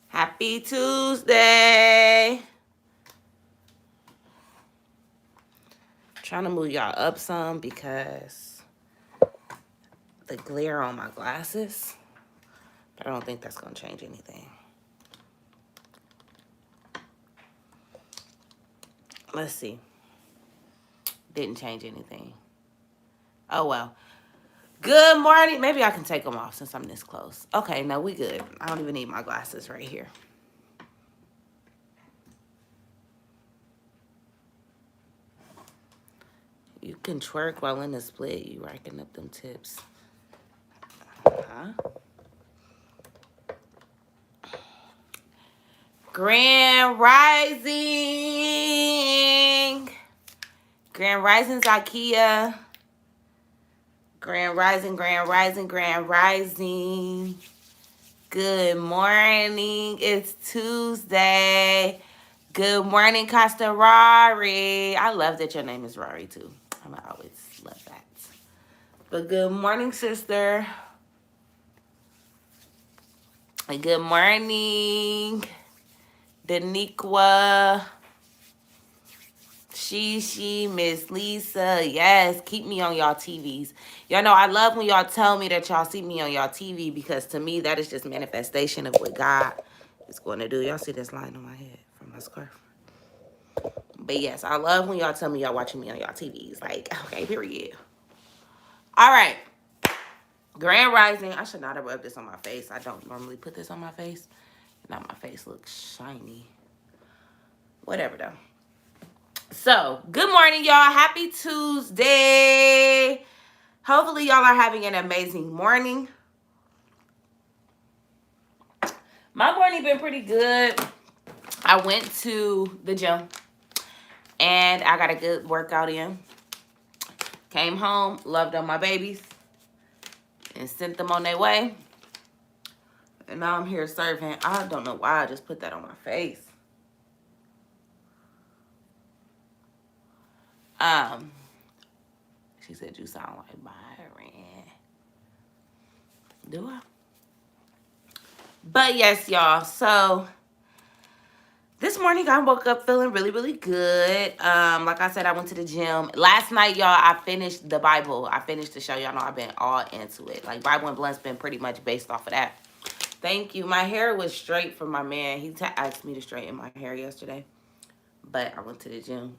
Happy Tuesday. Trying to move y'all up some because the glare on my glasses. I don't think that's going to change anything. Let's see. Didn't change anything. Oh, well. Good morning. Maybe I can take them off since I'm this close. Okay, no, we good. I don't even need my glasses right here. You can twerk while in the split. You racking up them tips. Huh? Grand Rising. Grand Rising, Zakia. Grand Rising, Grand Rising, Grand Rising. Good morning. It's Tuesday. Good morning, Costa Rari. I love that your name is Rari, too. I always love that. But good morning, sister. Good morning, Daniqua. Shishi, Miss Lisa. Yes, keep me on y'all TVs. Y'all know I love when y'all tell me that y'all see me on y'all TV because to me that is just manifestation of what God is going to do. Y'all see this line on my head from my scarf? But yes, I love when y'all tell me y'all watching me on y'all TVs. Like, okay, period. All right. Grand Rising. I should not have rubbed this on my face. I don't normally put this on my face. Now my face looks shiny. Whatever, though. So, good morning, y'all. Happy Tuesday. Hopefully, y'all are having an amazing morning. My morning been pretty good. I went to the gym, and I got a good workout in. Came home, loved on my babies, and sent them on their way. And now I'm here serving. I don't know why I just put that on my face. She said you sound like Byron. Do I? But yes, y'all. So this morning I woke up feeling really, really good. Like I said, I went to the gym. Last night, y'all, I finished the Bible. I finished the show. Y'all know I've been all into it. Like Bible and Blunt's been pretty much based off of that. Thank you. My hair was straight from my man. He asked me to straighten my hair yesterday. But I went to the gym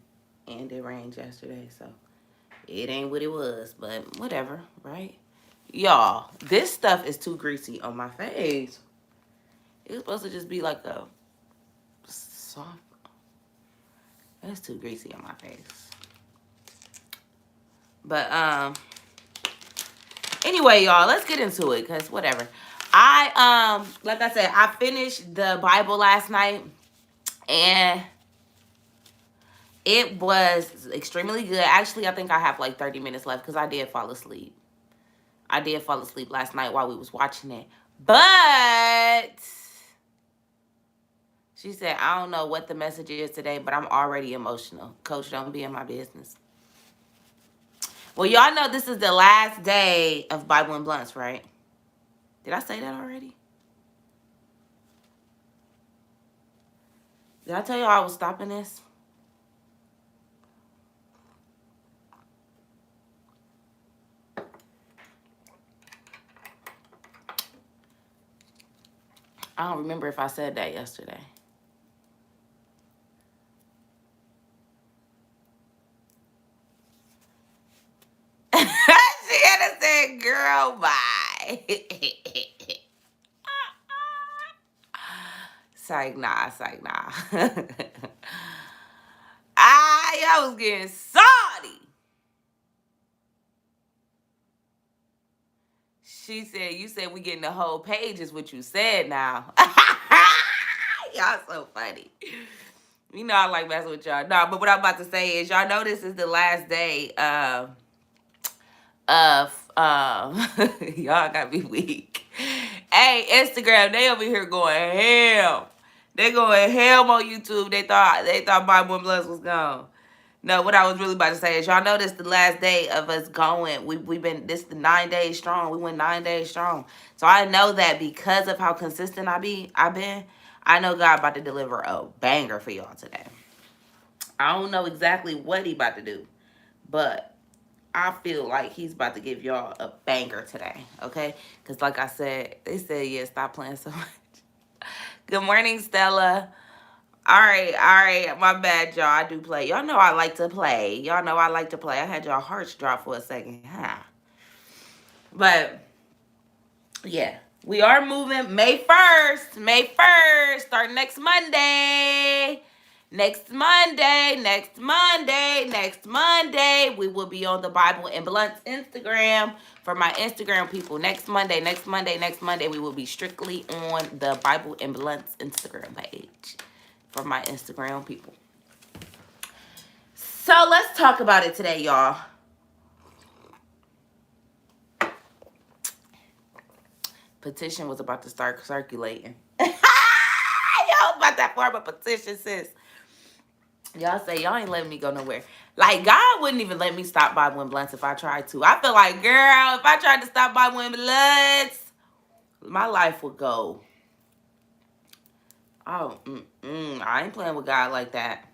and it rained yesterday, so it ain't what it was. But whatever, right? Y'all, this stuff is too greasy on my face. It was supposed to just be like a soft. That's too greasy on my face. But anyway, y'all, let's get into it, cause whatever. Like I said, I finished the Bible last night, and it was extremely good. Actually, I think I have like 30 minutes left because I did fall asleep. I did fall asleep last night while we was watching it. But she said, I don't know what the message is today, but I'm already emotional. Coach, don't be in my business. Well, y'all know this is the last day of Bible and Blunts, right? Did I say that already? Did I tell y'all I was stopping this? I don't remember if I said that yesterday. She had to say, girl, bye. Psych, nah. I was getting salty. She said, you said we getting the whole page is what you said now. Y'all so funny. You know I like messing with y'all. No, but what I'm about to say is y'all know this is the last day of y'all gotta be weak. Hey, Instagram, they over here going ham. They going ham on YouTube. They thought Bible and Bloods was gone. No, what I was really about to say is y'all know this the last day of us going. We've been this the 9 days strong. We went 9 days strong. So I know that because of how consistent I've been, I know God about to deliver a banger for y'all today. I don't know exactly what he about to do, but I feel like he's about to give y'all a banger today, okay? Because like I said, they said, yeah, stop playing so much. Good morning, Stella. All right. My bad, y'all. I do play. Y'all know I like to play. Y'all know I like to play. I had y'all hearts drop for a second. Huh? But, yeah. We are moving May 1st. May 1st. Start next Monday. Next Monday, we will be on the Bible and Blunts Instagram for my Instagram people. Next Monday, we will be strictly on the Bible and Blunts Instagram page for my Instagram people. So let's talk about it today, y'all. Petition was about to start circulating. Y'all about that form of petition, sis. Y'all say y'all ain't letting me go nowhere. Like, God wouldn't even let me stop Bible and Blunts if I tried to. I feel like, girl, if I tried to stop Bible and Blunts, my life would go. Oh, I ain't playing with God like that.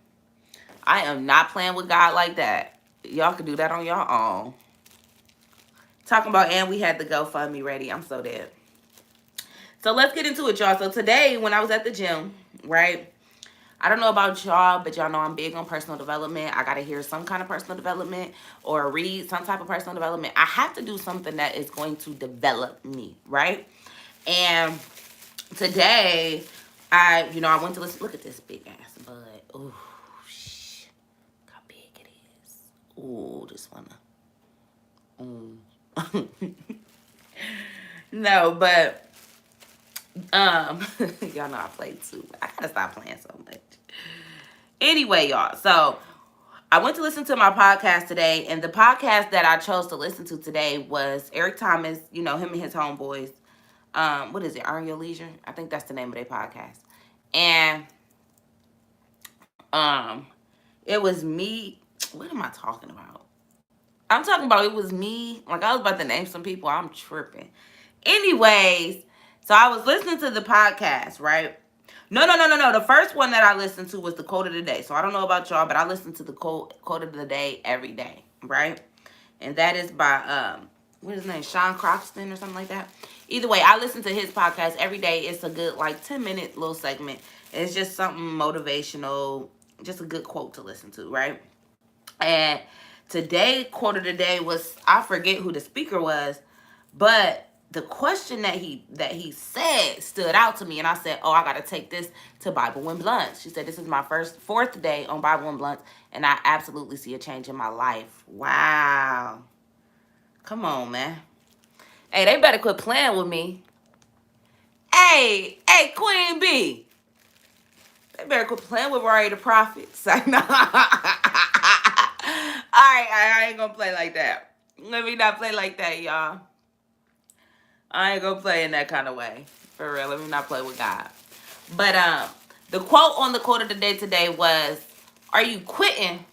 I am not playing with God like that. Y'all can do that on your own. Talking about, and we had the GoFundMe ready. I'm so dead. So let's get into it, y'all. So today, when I was at the gym, right? I don't know about y'all, but y'all know I'm big on personal development. I got to hear some kind of personal development or read some type of personal development. I have to do something that is going to develop me, right? And today, I went to listen. Look at this big ass bud. Ooh, look how big it is. Ooh, just wanna. No, but y'all know I play too. I gotta stop playing so much. Anyway, y'all, so I went to listen to my podcast today, and the podcast that I chose to listen to today was Eric Thomas, him and his homeboys. What is it, Earn Your Leisure? I think that's the name of their podcast. And it was me. What am I talking about? I'm talking about it was me. Like, I was about to name some people. I'm tripping. Anyways, so I was listening to the podcast, right? No. The first one that I listened to was the quote of the day. So I don't know about y'all, but I listen to the quote of the day every day, right? And that is by, what is his name? Sean Croxton or something like that. Either way, I listen to his podcast every day. It's a good, 10-minute little segment. It's just something motivational, just a good quote to listen to, right? And today, quote of the day was, I forget who the speaker was, but the question that he said stood out to me, and I said, oh, I got to take this to Bible and Blunts. She said, this is my fourth day on Bible and Blunts, and I absolutely see a change in my life. Wow. Come on, man. Hey, they better quit playing with me. Hey, Queen B. They better quit playing with Rory the Prophet. Like, no. All right, I ain't gonna play like that. Let me not play like that, y'all. I ain't gonna play in that kind of way. For real, let me not play with God. But the quote on the quote of the day today was, are you quitting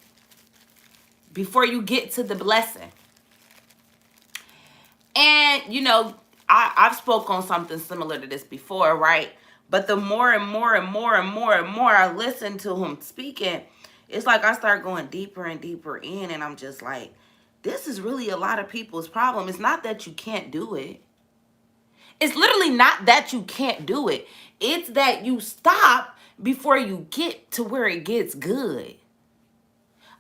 before you get to the blessing? And, I've spoke on something similar to this before, right? But the more and more I listen to him speaking, it's like I start going deeper and deeper in, and I'm just like, this is really a lot of people's problem. It's not that you can't do it. It's literally not that you can't do it. It's that you stop before you get to where it gets good.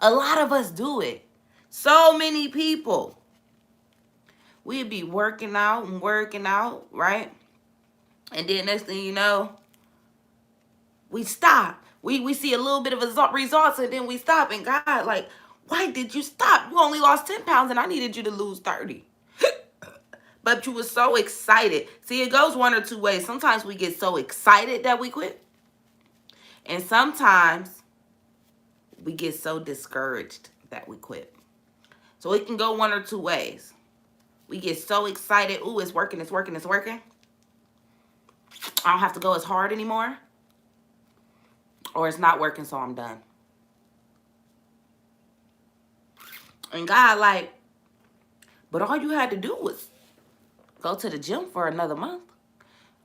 A lot of us do it. So many people. We'd be working out, right? And then next thing you know, we stop. We see a little bit of results, and then we stop. And God, like, why did you stop? You only lost 10 pounds, and I needed you to lose 30. But you were so excited. See, it goes one or two ways. Sometimes we get so excited that we quit. And sometimes we get so discouraged that we quit. So it can go one or two ways. We get so excited. Ooh, it's working. I don't have to go as hard anymore, or it's not working, so I'm done. And God, like, but all you had to do was go to the gym for another month,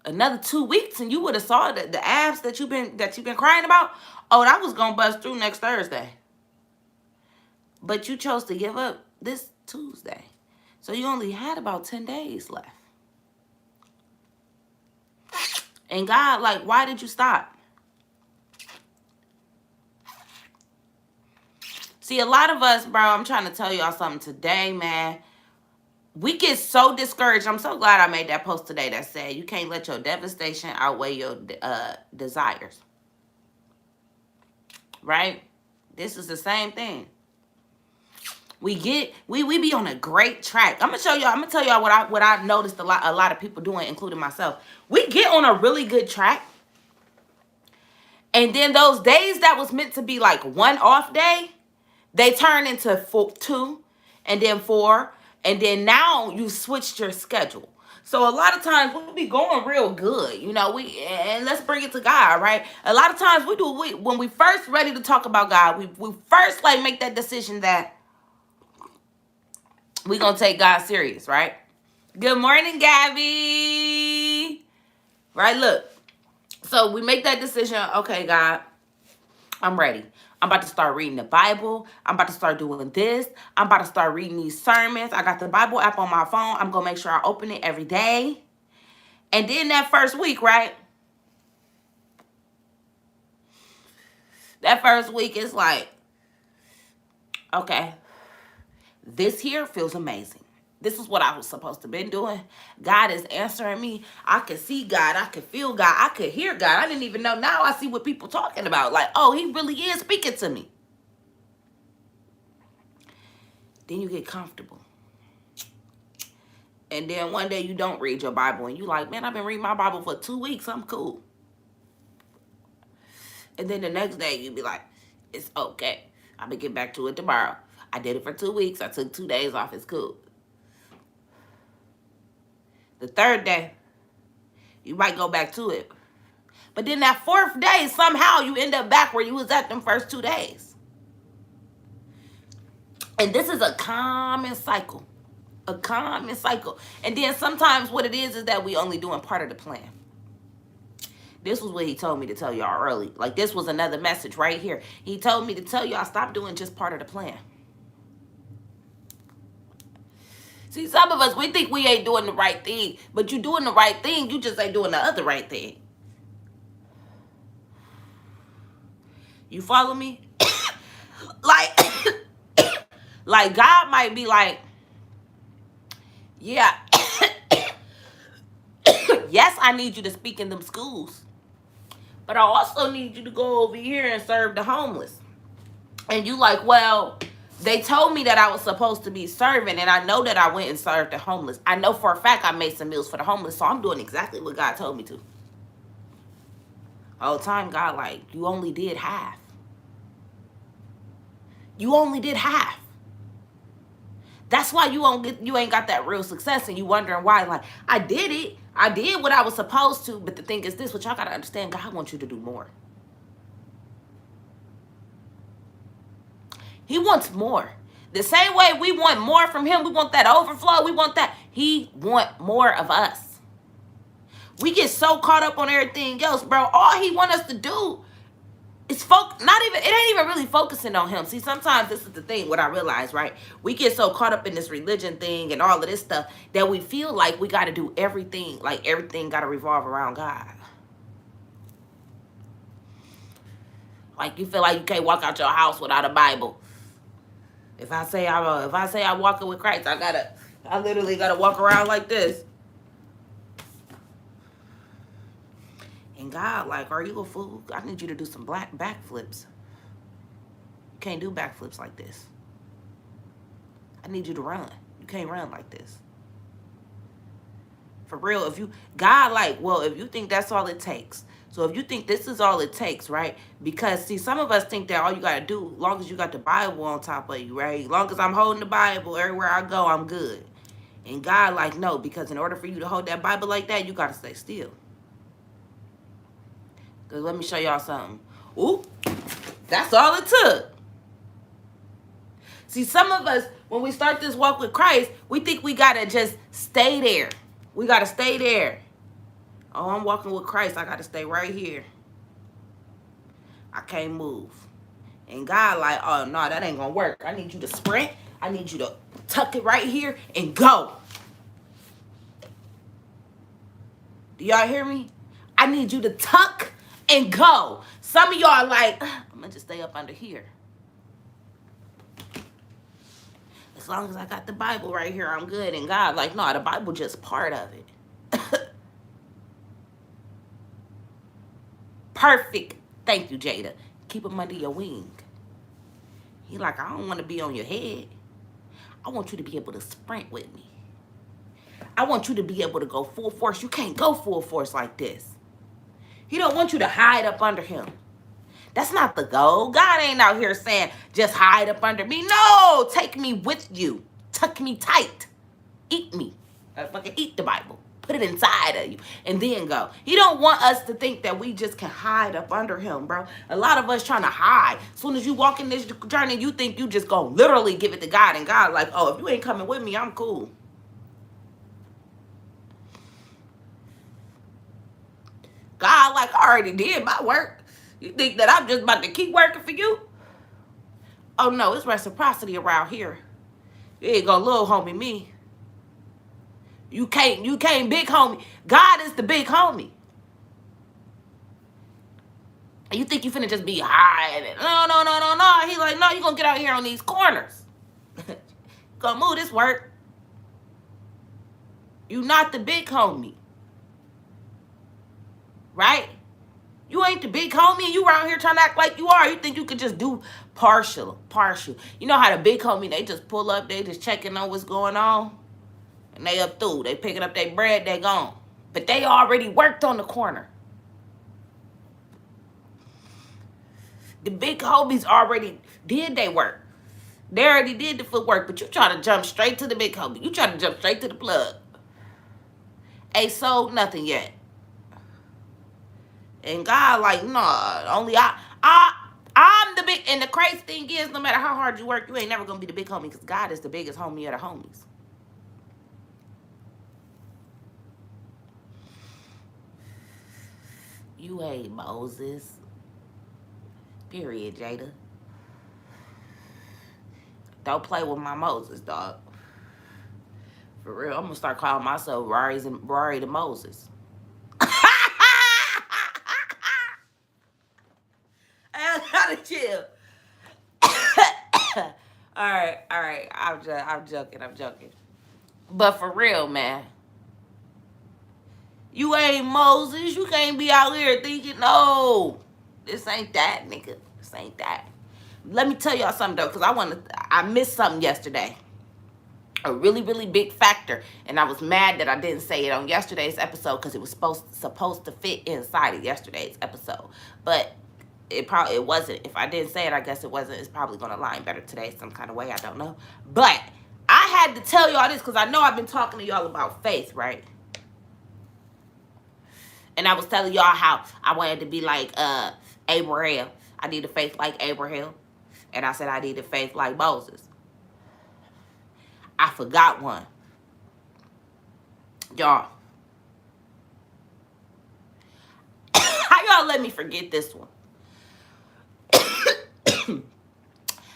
another 2 weeks, and you would have saw the abs that you've been crying about. Oh, that was gonna bust through next Thursday. But you chose to give up this Tuesday. So you only had about 10 days left. And God, like, why did you stop? See, a lot of us, bro, I'm trying to tell y'all something today, man. We get so discouraged. I'm so glad I made that post today that said you can't let your devastation outweigh your desires. Right? This is the same thing. We be on a great track. I'm gonna tell y'all what I noticed a lot of people doing, including myself. We get on a really good track. And then those days that was meant to be like one off day, they turn into 2, and then 4, and then now you switched your schedule. So a lot of times we'll be going real good, you know. And let's bring it to God, right? A lot of times when we first ready to talk about God, we first like make that decision that we gonna take God serious, right? Good morning, Gabby. Right, look. So we make that decision. Okay, God, I'm ready. I'm about to start reading the Bible. I'm about to start doing this. I'm about to start reading these sermons. I got the Bible app on my phone. I'm going to make sure I open it every day. And then that first week, right? That first week is like, okay, this here feels amazing. This is what I was supposed to been doing. God is answering me. I could see God. I could feel God. I could hear God. I didn't even know. Now I see what people talking about. Like, oh, he really is speaking to me. Then you get comfortable. And then one day you don't read your Bible. And you like, man, I've been reading my Bible for 2 weeks. I'm cool. And then the next day you be like, it's okay. I'm going to get back to it tomorrow. I did it for 2 weeks. I took 2 days off. It's cool. The third day, you might go back to it. But then that fourth day, somehow you end up back where you was at them first 2 days. And this is a common cycle. A common cycle. And then sometimes what it is that we only doing part of the plan. This was what he told me to tell y'all early. Like, this was another message right here. He told me to tell y'all, stop doing just part of the plan. See, some of us, we think we ain't doing the right thing. But you doing the right thing. You just ain't doing the other right thing. You follow me? Like God might be like, yeah, yes, I need you to speak in them schools. But I also need you to go over here and serve the homeless. And you like, well, they told me that I was supposed to be serving, and I know that I went and served the homeless. I know for a fact I made some meals for the homeless, so I'm doing exactly what God told me to. All the time, God, like, you only did half. You only did half. That's why you ain't got that real success, and you wondering why. Like, I did it. I did what I was supposed to, but the thing is this, what y'all got to understand, God wants you to do more. He wants more. The same way we want more from him, we want that overflow, we want that. He want more of us. We get so caught up on everything else, bro. All he want us to do is it ain't even really focusing on him. See, sometimes this is the thing, what I realize, right? We get so caught up in this religion thing and all of this stuff that we feel like we got to do everything, like everything got to revolve around God. Like you feel like you can't walk out your house without a Bible. If I say I'm walking with Christ, I literally gotta walk around like this. And God, like, are you a fool? I need you to do some backflips. You can't do backflips like this. I need you to run. You can't run like this. For real, if you think that's all it takes. So if you think this is all it takes, right? Because, see, some of us think that all you got to do, as long as you got the Bible on top of you, right? As long as I'm holding the Bible, everywhere I go, I'm good. And God, like, no, because in order for you to hold that Bible like that, you got to stay still. Because let me show y'all something. Ooh, that's all it took. See, some of us, when we start this walk with Christ, we think we got to just stay there. We got to stay there. Oh, I'm walking with Christ. I got to stay right here. I can't move. And God like, oh, no, that ain't going to work. I need you to sprint. I need you to tuck it right here and go. Do y'all hear me? I need you to tuck and go. Some of y'all are like, I'm going to just stay up under here. As long as I got the Bible right here, I'm good. And God like, no, the Bible just part of it. Perfect. Thank you, Jada. Keep him under your wing. He like, I don't want to be on your head. I want you to be able to sprint with me. I want you to be able to go full force. You can't go full force like this. He don't want you to hide up under him. That's not the goal. God ain't out here saying, just hide up under me. No, take me with you. Tuck me tight. Eat me. Fucking eat the Bible. Put it inside of you. And then go. He don't want us to think that we just can hide up under him, bro. A lot of us trying to hide. As soon as you walk in this journey, you think you just gonna literally give it to God. And God like, oh, if you ain't coming with me, I'm cool. God like, I already did my work. You think that I'm just about to keep working for you? Oh no, it's reciprocity around here. You ain't gonna little homie me. You can't big homie. God is the big homie. And you think you finna just be hiding. No. He like, no, you gonna get out here on these corners. Gonna move this work. You not the big homie. Right? You ain't the big homie. You around here trying to act like you are. You think you could just do partial. You know how the big homie, they just pull up, they just checking on what's going on. And they up through. They picking up their bread, they gone. But they already worked on the corner. The big homies already did their work. They already did the footwork, but you try to jump straight to the big homie. You try to jump straight to the plug. Ain't sold nothing yet. And God like, nah, only I'm the big, and the crazy thing is, no matter how hard you work, you ain't never gonna be the big homie because God is the biggest homie of the homies. You ain't Moses. Period, Jada. Don't play with my Moses, dog. For real, I'm gonna start calling myself Rory the Moses. I gotta chill. All right. I'm joking. But for real, man. You ain't Moses. You can't be out here thinking, no, this ain't that, nigga. This ain't that. Let me tell y'all something, though, because I missed something yesterday. A really, really big factor. And I was mad that I didn't say it on yesterday's episode because it was supposed to fit inside of yesterday's episode. But it wasn't. If I didn't say it, I guess it wasn't. It's probably going to line better today some kind of way. I don't know. But I had to tell y'all this because I know I've been talking to y'all about faith, right? And I was telling y'all how I wanted to be like Abraham. I needed faith like Abraham. And I said I needed faith like Moses. I forgot one. Y'all. How y'all let me forget this one?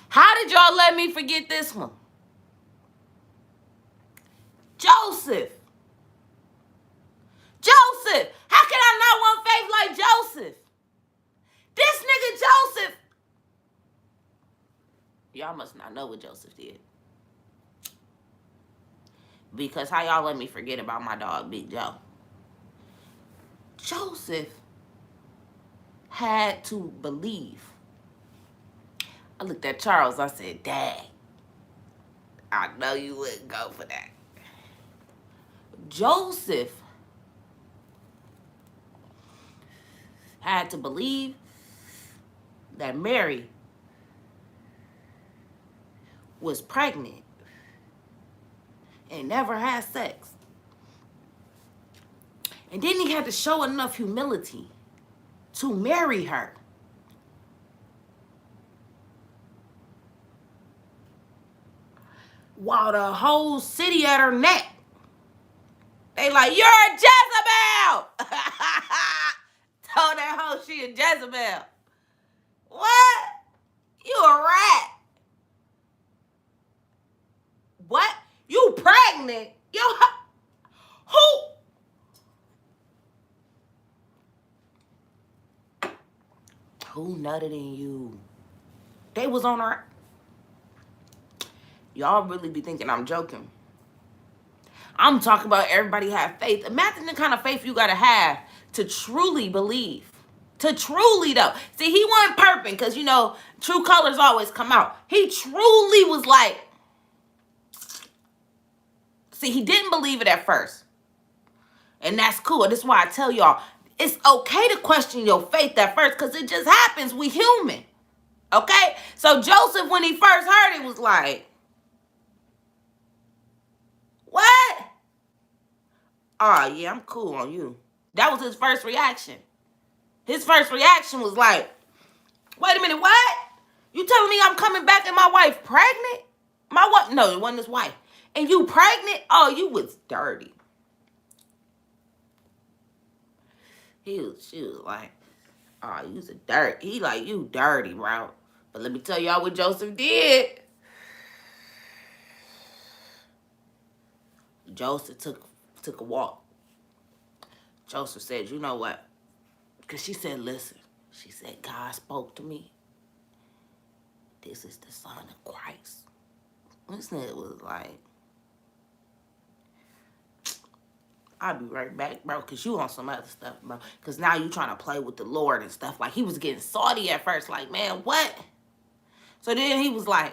How did y'all let me forget this one? Joseph. How can I not want faith like Joseph? This nigga Joseph. Y'all must not know what Joseph did. Because how y'all let me forget about my dog, Big Joe? Joseph had to believe. I looked at Charles. I said, Dad, I know you wouldn't go for that. Joseph had to believe that Mary was pregnant and never had sex. And then he had to show enough humility to marry her. While the whole city at her neck. They like, you're a Jezebel! Told that hoe she a Jezebel. What? You a rat. What? You pregnant? Yo, who? Who nutted in you? They was on her. Y'all really be thinking I'm joking. I'm talking about everybody have faith. Imagine the kind of faith you gotta have to truly believe. To truly though. See, he wasn't perping because, you know, true colors always come out. He truly was like, see, he didn't believe it at first. And that's cool. That's why I tell y'all, it's okay to question your faith at first because it just happens. We human. Okay? So Joseph, when he first heard it, was like, what? Oh, yeah, I'm cool on you. That was his first reaction. His first reaction was like, wait a minute, what? You telling me I'm coming back and my wife pregnant? My wife? No, it wasn't his wife. And you pregnant? Oh, you was dirty. She was like, oh, you was a dirt. He like, you dirty, bro. But let me tell y'all what Joseph did. Joseph took a walk. Joseph said, you know what? Because she said, listen. She said, God spoke to me. This is the Son of Christ. This nigga was like, I'll be right back, bro, because you on some other stuff, bro. Because now you trying to play with the Lord and stuff. Like, he was getting salty at first. Like, man, what? So then he was like,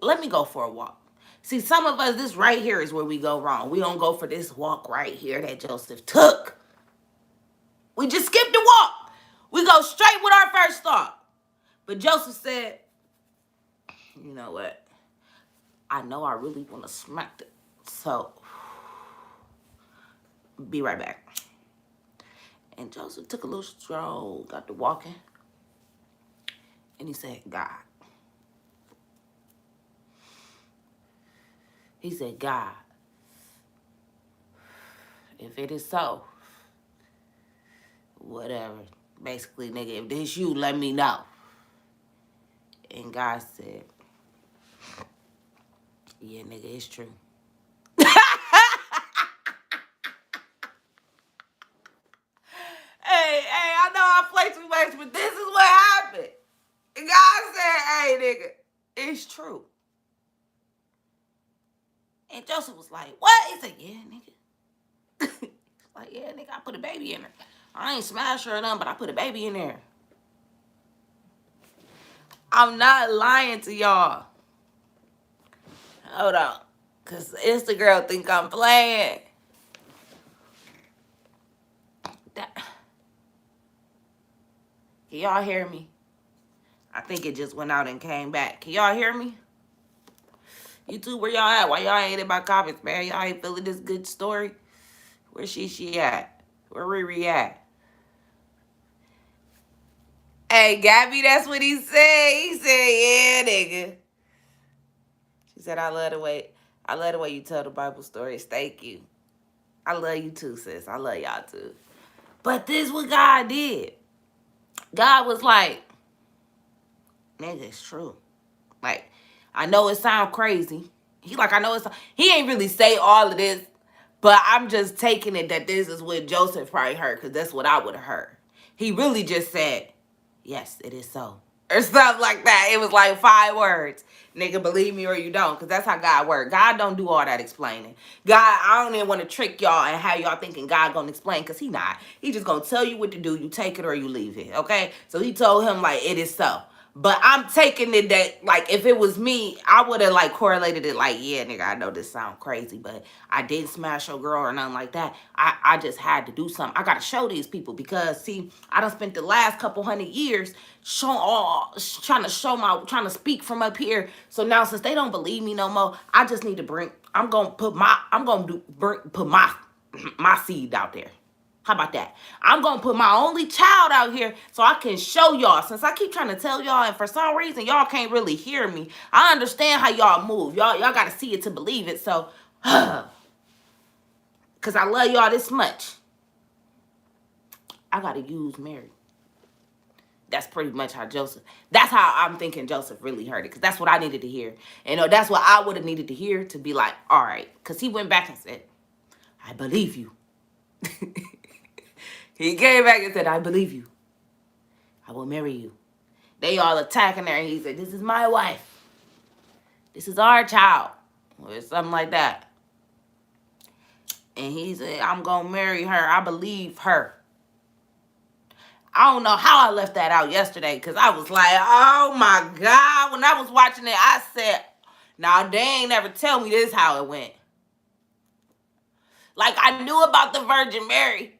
let me go for a walk. See, some of us, this right here is where we go wrong. We don't go for this walk right here that Joseph took. We just skip the walk. We go straight with our first thought. But Joseph said, you know what? I know I really want to smack it. So, be right back. And Joseph took a little stroll, got to walking. And he said, God. He said, God, if it is so, whatever. Basically, nigga, if this you, let me know. And God said, yeah, nigga, it's true. Hey, I know I play too much, but this is what happened. And God said, hey, nigga, it's true. And Joseph was like, what? He said, yeah, nigga. He's like, yeah, nigga, I put a baby in her. I ain't smashed her or nothing, but I put a baby in there. I'm not lying to y'all. Hold on. Because Instagram think I'm playing. Can y'all hear me? I think it just went out and came back. Can y'all hear me? YouTube, where y'all at? Why y'all ain't in my comments, man? Y'all ain't feeling this good story? Where she at? Where Riri at? Hey, Gabby, that's what he said. He said, yeah, nigga. She said, I love the way you tell the Bible stories. Thank you. I love you too, sis. I love y'all too. But this is what God did. God was like, nigga, it's true. Like, I know it sound crazy. He ain't really say all of this, but I'm just taking it that this is what Joseph probably heard, because that's what I would have heard. He really just said, yes, it is so. Or stuff like that. It was like 5 words. Nigga, believe me or you don't, because that's how God works. God don't do all that explaining. God, I don't even want to trick y'all and have y'all thinking God gonna explain, because he not. He just gonna tell you what to do. You take it or you leave it, okay? So he told him, like, it is so. But I'm taking it that, like, if it was me, I would have, like, correlated it like, yeah, nigga, I know this sound crazy, but I didn't smash your girl or nothing like that. I just had to do something. I got to show these people because, see, I done spent the last couple 100 years trying to speak from up here. So now, since they don't believe me no more, I just need to put my seed out there. How about that? I'm going to put my only child out here so I can show y'all. Since I keep trying to tell y'all, and for some reason, y'all can't really hear me. I understand how y'all move. Y'all got to see it to believe it. So, because I love y'all this much, I got to use Mary. That's pretty much how that's how I'm thinking Joseph really heard it. Because that's what I needed to hear. And that's what I would have needed to hear to be like, all right. Because he went back and said, I believe you. He came back and said, I believe you. I will marry you. They all attacking her. And he said, this is my wife. This is our child. Or something like that. And he said, I'm going to marry her. I believe her. I don't know how I left that out yesterday. Because I was like, oh my God. When I was watching it, I said, now they ain't never tell me this how it went. Like, I knew about the Virgin Mary.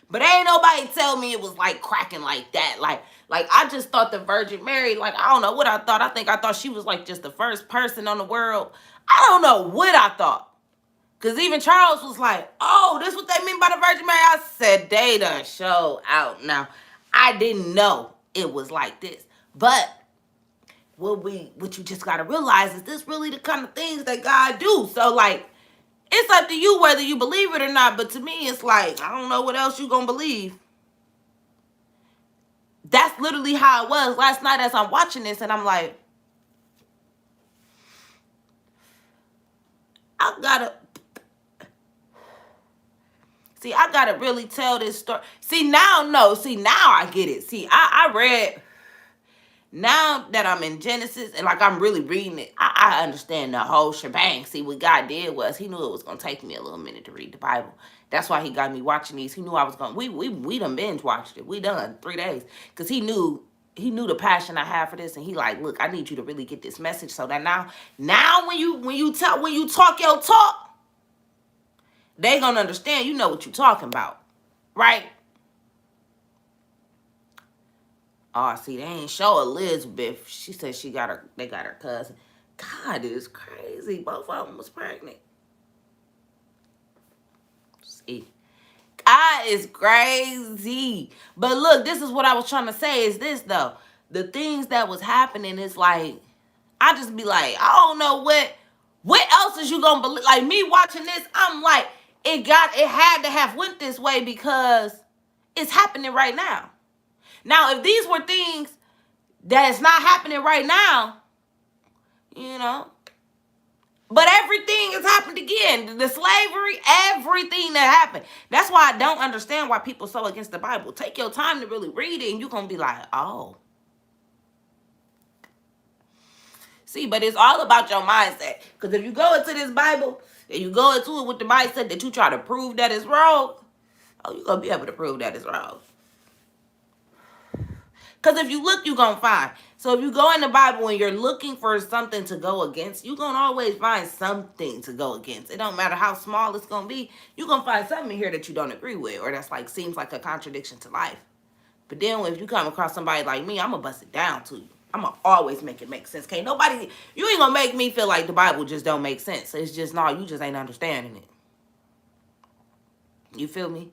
But ain't nobody tell me it was like cracking like that. Like I just thought the Virgin Mary, like, I don't know what I thought. I thought she was like just the first person on the world. I don't know what I thought. Because even Charles was like, oh, this what they mean by the Virgin Mary? I said, they done show out. Now, I didn't know it was like this. But what you just got to realize is this really the kind of things that God do. So, like, it's up to you whether you believe it or not. But to me, it's like, I don't know what else you gonna believe. That's literally how it was last night as I'm watching this. And I'm like, I gotta really tell this story. Now I get it. I read, now that I'm in Genesis and like I'm really reading it, I understand the whole shebang. See, what God did was he knew it was going to take me a little minute to read the Bible. That's why he got me watching these. He knew I was going to, we done binge watched it. We done 3 days. Because he knew the passion I have for this. And he like, look, I need you to really get this message so that now when you talk your talk, they going to understand you know what you're talking about. Right? Oh, see, they ain't show Elizabeth. She said they got her cousin. God is crazy. Both of them was pregnant. See, God is crazy. But look, this is what I was trying to say is this, though. The things that was happening is like, I just be like, I don't know what else is you going to believe? Like, me watching this, I'm like, it had to have went this way because it's happening right now. Now, if these were things that is not happening right now, but everything has happened again. The slavery, everything that happened. That's why I don't understand why people are so against the Bible. Take your time to really read it and you're going to be like, oh. See, but it's all about your mindset. Because if you go into this Bible and you go into it with the mindset that you try to prove that it's wrong, you're going to be able to prove that it's wrong. Because if you look, you're going to find. So if you go in the Bible and you're looking for something to go against, you're going to always find something to go against. It don't matter how small it's going to be. You're going to find something in here that you don't agree with or that's like seems like a contradiction to life. But then if you come across somebody like me, I'm going to bust it down to you. I'm going to always make it make sense. You ain't going to make me feel like the Bible just don't make sense. It's just, no, you just ain't understanding it. You feel me?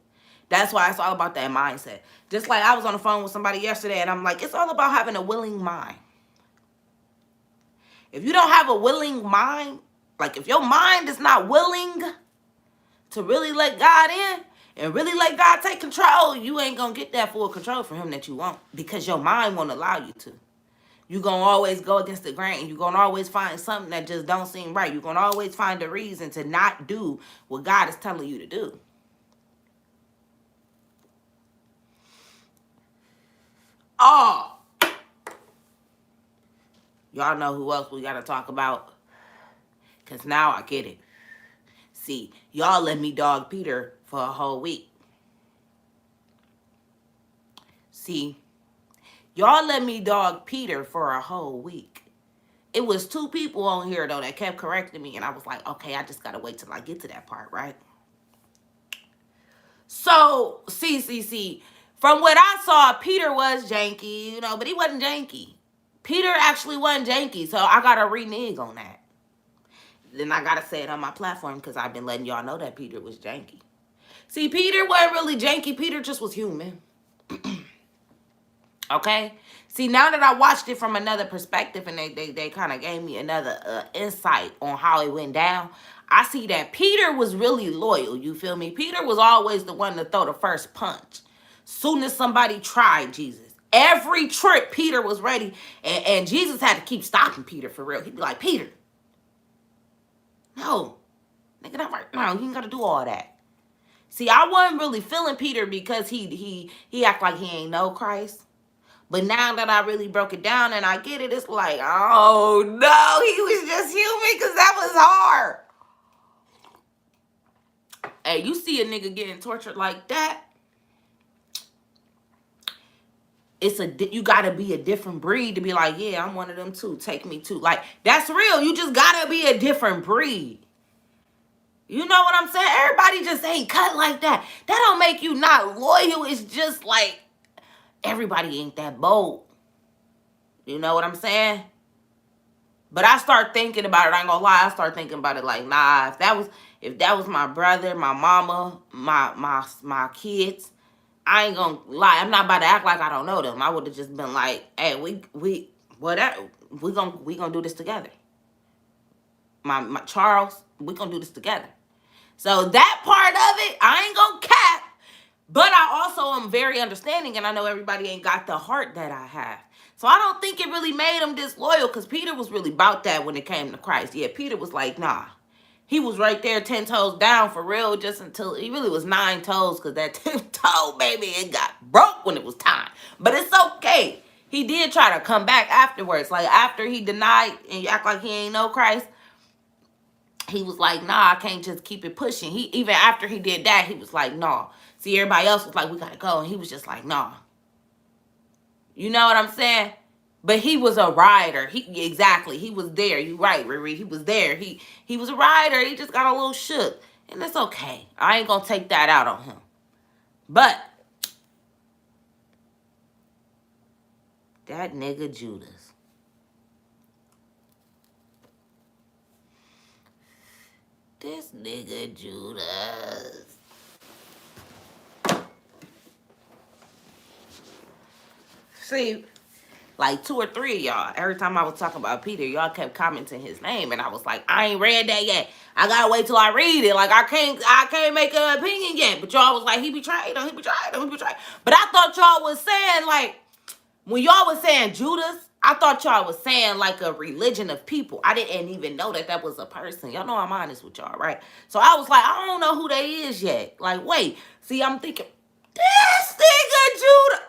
That's why it's all about that mindset. Just like I was on the phone with somebody yesterday and I'm like, it's all about having a willing mind. If you don't have a willing mind, like if your mind is not willing to really let God in and really let God take control, you ain't going to get that full control from him that you want because your mind won't allow you to. You're going to always go against the grain. You're going to always find something that just don't seem right. You're going to always find a reason to not do what God is telling you to do. Oh, y'all know who else we got to talk about? Because now I get it. See, y'all let me dog Peter for a whole week. See, y'all let me dog Peter for a whole week. It was 2 people on here, though, that kept correcting me. And I was like, okay, I just got to wait till I get to that part, right? So, see. From what I saw, Peter was janky, but he wasn't janky. Peter actually wasn't janky, so I got to renege on that. Then I got to say it on my platform because I've been letting y'all know that Peter was janky. See, Peter wasn't really janky. Peter just was human. Okay? See, now that I watched it from another perspective and they kind of gave me another insight on how it went down, I see that Peter was really loyal. You feel me? Peter was always the one to throw the first punch. Soon as somebody tried Jesus. Every trip, Peter was ready. And Jesus had to keep stopping Peter for real. He'd be like, Peter, no. Nigga, not right now. You ain't got to do all that. See, I wasn't really feeling Peter because he act like he ain't know Christ. But now that I really broke it down and I get it, it's like, oh no, he was just human because that was hard. Hey, you see a nigga getting tortured like that, you gotta be a different breed to be like, yeah, I'm one of them too. Take me too. Like, that's real. You just gotta be a different breed. You know what I'm saying? Everybody just ain't cut like that. That don't make you not loyal. It's just like everybody ain't that bold. You know what I'm saying? But I start thinking about it. I ain't gonna lie. I start thinking about it like, nah. If that was my brother, my mama, my kids, I ain't gonna lie. I'm not about to act like I don't know them. I would have just been like, hey, we whatever. We gonna do this together. My Charles, we gonna do this together. So that part of it, I ain't gonna cap. But I also am very understanding, and I know everybody ain't got the heart that I have. So I don't think it really made him disloyal, because Peter was really about that when it came to Christ. Yeah, Peter was like, nah. He was right there 10 toes down for real, just until he really was 9 toes, because that 10th toe, baby, it got broke when it was time. But it's okay. He did try to come back afterwards. Like, after he denied and act like he ain't know Christ, he was like, nah, I can't just keep it pushing. Even after he did that, he was like, nah. See, everybody else was like, we gotta go. And he was just like, nah. You know what I'm saying? But he was a rider. Exactly. He was there. You right, Riri. He was there. He was a rider. He just got a little shook. And that's okay. I ain't gonna take that out on him. But that nigga Judas. This nigga Judas. See, like 2 or 3 of y'all, every time I was talking about Peter, y'all kept commenting his name, and I was like, I ain't read that yet. I gotta wait till I read it. Like, I can't make an opinion yet. But y'all was like, he betrayed him, he betrayed him, he betrayed him. But I thought y'all was saying, like, when y'all was saying Judas, I thought y'all was saying like a religion of people. I didn't even know that was a person. Y'all know I'm honest with y'all, right? So I was like, I don't know who they is yet. Like, wait. See, I'm thinking, this nigga Judas.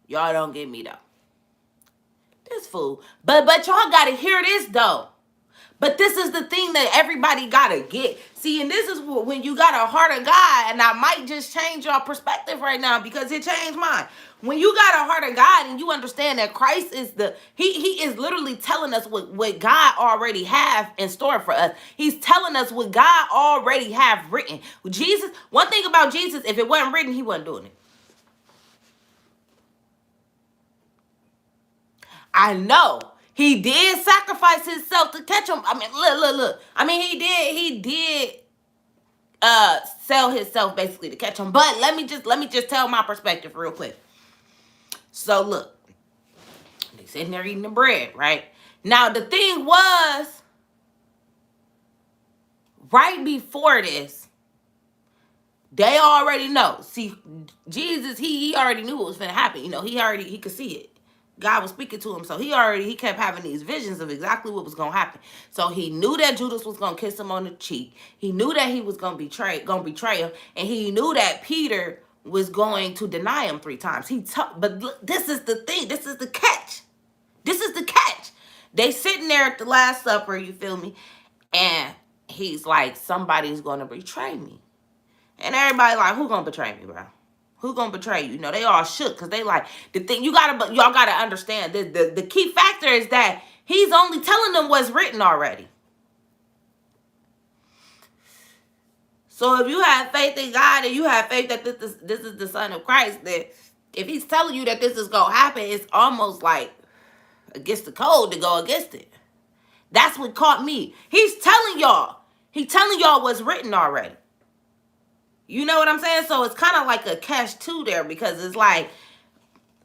Y'all don't get me, though. This fool. But y'all got to hear this, though. But this is the thing that everybody got to get. See, and this is when you got a heart of God, and I might just change your perspective right now because it changed mine. When you got a heart of God and you understand that Christ is he is literally telling us what God already have in store for us. He's telling us what God already have written. Jesus, one thing about Jesus, if it wasn't written, he wasn't doing it. I know. He did sacrifice himself to catch him. I mean, look. I mean, he did sell himself basically to catch him. But let me just tell my perspective real quick. So look, they sitting there eating the bread, right? Now the thing was, right before this, they already know. See, Jesus, he already knew what was gonna happen. You know, he could see it. God was speaking to him, so he kept having these visions of exactly what was gonna happen. So he knew that Judas was gonna kiss him on the cheek. He knew that he was gonna betray him, and he knew that Peter was going to deny him 3 times. But look, this is the thing. This is the catch. This is the catch. They sitting there at the Last Supper. You feel me? And he's like, somebody's gonna betray me, and everybody like, who gonna betray me, bro? Who gonna betray you? You know, they all shook because they like, the thing y'all gotta understand. The key factor is that he's only telling them what's written already. So if you have faith in God and you have faith that this is the Son of Christ, that if he's telling you that this is gonna happen, it's almost like against the code to go against it. That's what caught me. He's telling y'all, He telling y'all what's written already. You know what I'm saying? So it's kind of like a catch-2 there, because it's like,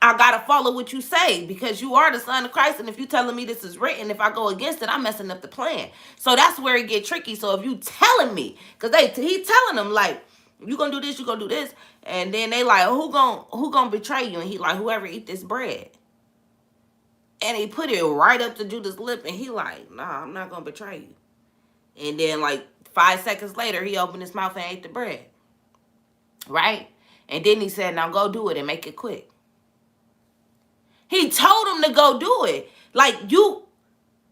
I got to follow what you say because you are the son of Christ. And if you telling me this is written, if I go against it, I'm messing up the plan. So that's where it get tricky. So if you telling me, because he telling them like, you going to do this, you going to do this. And then they like, who gonna betray you? And he like, whoever eat this bread. And he put it right up to Judas' lip. And he like, nah, I'm not going to betray you. And then like 5 seconds later, he opened his mouth and ate the bread. Right? And then he said, now go do it and make it quick. He told him to go do it. Like, he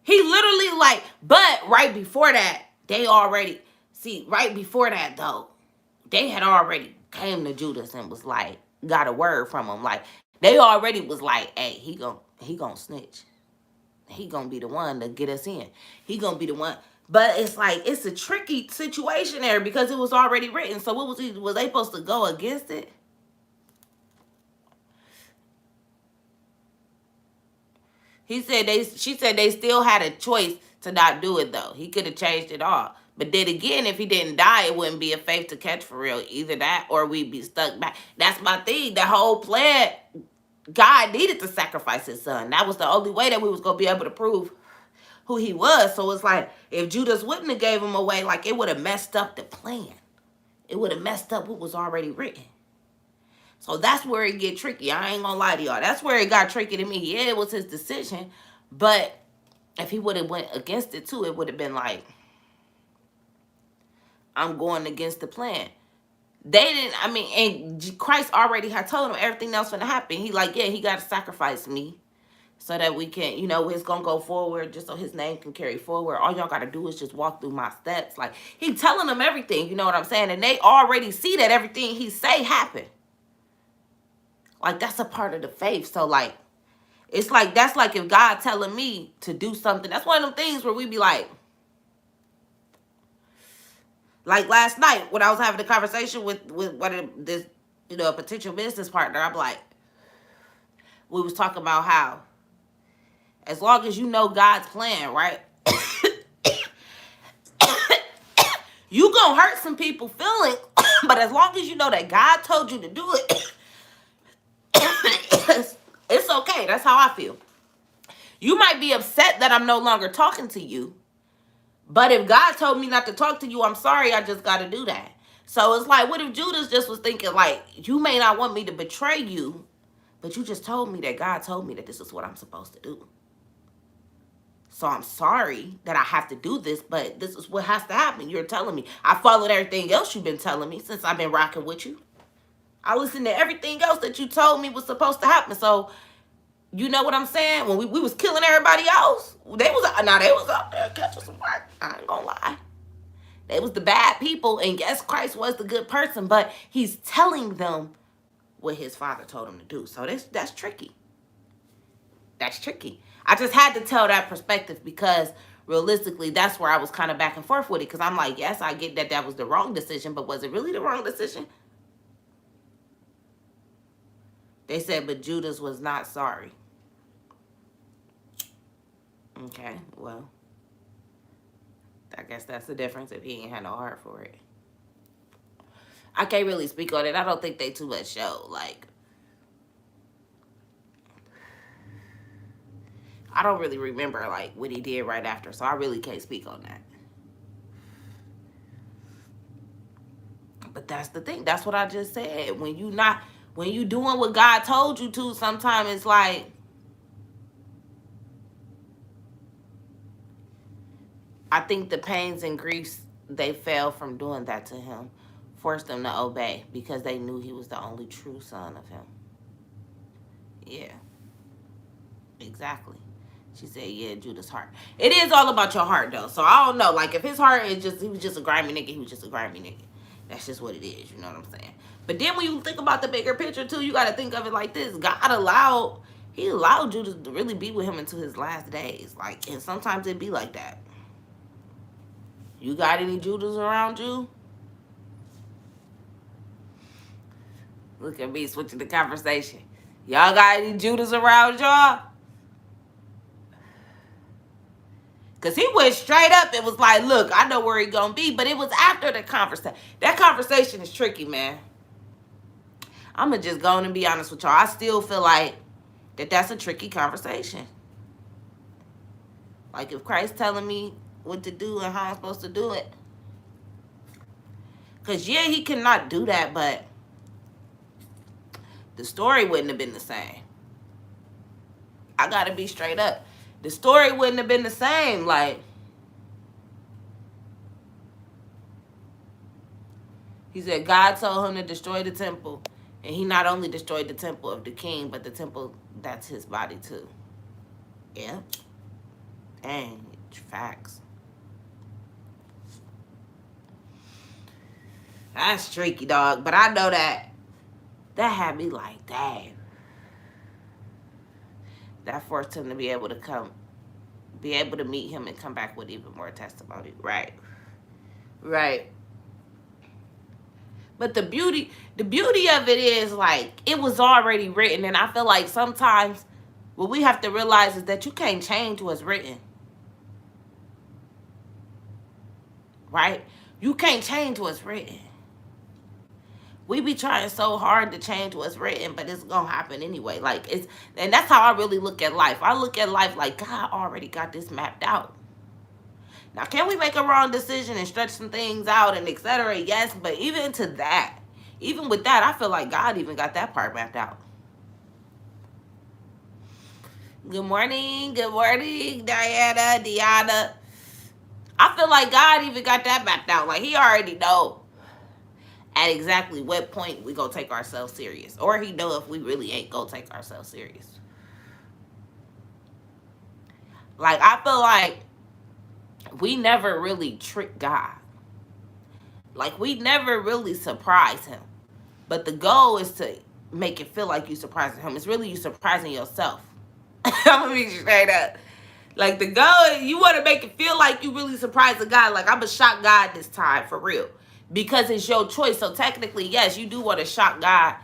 literally like, but right before that, right before that though, they had already came to Judas and was like, got a word from him. Like, they already was like, hey, he gonna snitch. He gonna be the one to get us in. He gonna be the one. But it's like, it's a tricky situation there because it was already written. So what was they supposed to go against it? She said they still had a choice to not do it though. He could have changed it all. But then again, if he didn't die, it wouldn't be a faith to catch for real. Either that or we'd be stuck back. That's my thing. The whole plan, God needed to sacrifice his son. That was the only way that we was going to be able to prove who he was. So it's like, if Judas wouldn't have gave him away, like it would have messed up the plan. It would have messed up what was already written. So that's where it get tricky. I ain't gonna lie to y'all. That's where it got tricky to me. Yeah, it was his decision. But if he would have went against it too, it would have been like, I'm going against the plan. They didn't, and Christ already had told him everything else gonna happen. He like, yeah, he got to sacrifice me so that we can, it's gonna go forward, just so his name can carry forward. All y'all gotta do is just walk through my steps. Like, he telling them everything, you know what I'm saying? And they already see that everything he say happen. Like, that's a part of the faith. So, like, it's like, that's like if God telling me to do something. That's one of them things where we be like last night when I was having a conversation with one of this, a potential business partner, I'm like, we was talking about how as long as you know God's plan, right? You gonna hurt some people feelings, but as long as you know that God told you to do it, it's okay. That's how I feel. You might be upset that I'm no longer talking to you, but if God told me not to talk to you, I'm sorry, I just got to do that. So it's like, what if Judas just was thinking, like, you may not want me to betray you, but you just told me that God told me that this is what I'm supposed to do. So I'm sorry that I have to do this, but this is what has to happen. You're telling me. I followed everything else you've been telling me since I've been rocking with you. I listened to everything else that you told me was supposed to happen. So, you know what I'm saying? When we was killing everybody else, they was out there catching some work. I ain't gonna lie. They was the bad people, and yes, Christ was the good person, but he's telling them what his father told him to do. So that's tricky. That's tricky. I just had to tell that perspective because realistically, that's where I was kind of back and forth with it. Because I'm like, yes, I get that was the wrong decision, but was it really the wrong decision? They said, but Judas was not sorry. Okay, well, I guess that's the difference if he ain't had no heart for it. I can't really speak on it. I don't think they too much show. Like, I don't really remember, like, what he did right after, so I really can't speak on that. But that's the thing. That's what I just said. When you doing what God told you to, sometimes it's like, I think the pains and griefs they felt from doing that to him forced them to obey because they knew he was the only true son of him. Yeah. Exactly. She said, yeah, Judas' heart. It is all about your heart, though. So, I don't know. Like, if his heart is he was just a grimy nigga, he was just a grimy nigga. That's just what it is. You know what I'm saying? But then when you think about the bigger picture, too, you got to think of it like this. He allowed Judas to really be with him until his last days. Like, and sometimes it be like that. You got any Judas around you? Look at me switching the conversation. Y'all got any Judas around y'all? Because he went straight up and was like, look, I know where he gonna be. But it was after the conversation. That conversation is tricky, man. I'm going to just go on and be honest with y'all. I still feel like that's a tricky conversation. Like, if Christ telling me what to do and how I'm supposed to do it. Because, yeah, he cannot do that, but the story wouldn't have been the same. I got to be straight up. The story wouldn't have been the same. Like, he said God told him to destroy the temple. And he not only destroyed the temple of the king, but the temple that's his body too. Yeah. Dang. Facts. That's tricky, dog. But I know that had me like, dang. That forced him to be able to meet him and come back with even more testimony. Right. Right. But the beauty of it is, like, it was already written. And I feel like sometimes what we have to realize is that you can't change what's written. Right? You can't change what's written. We be trying so hard to change what's written, but it's going to happen anyway. Like, and that's how I really look at life. I look at life like God already got this mapped out. Now, can we make a wrong decision and stretch some things out and etc.? Yes, but even with that, I feel like God even got that part mapped out. Good morning, Diana. I feel like God even got that mapped out. Like, he already know at exactly what point we gonna take ourselves serious. Or he know if we really ain't gonna take ourselves serious. Like, I feel like we never really trick God. Like, we never really surprise him. But the goal is to make it feel like you surprising him. It's really you surprising yourself. I'm gonna be straight up. Like, the goal, you want to make it feel like you really surprised the God. Like, I'm gonna shock God this time, for real. Because it's your choice. So technically, yes, you do want to shock God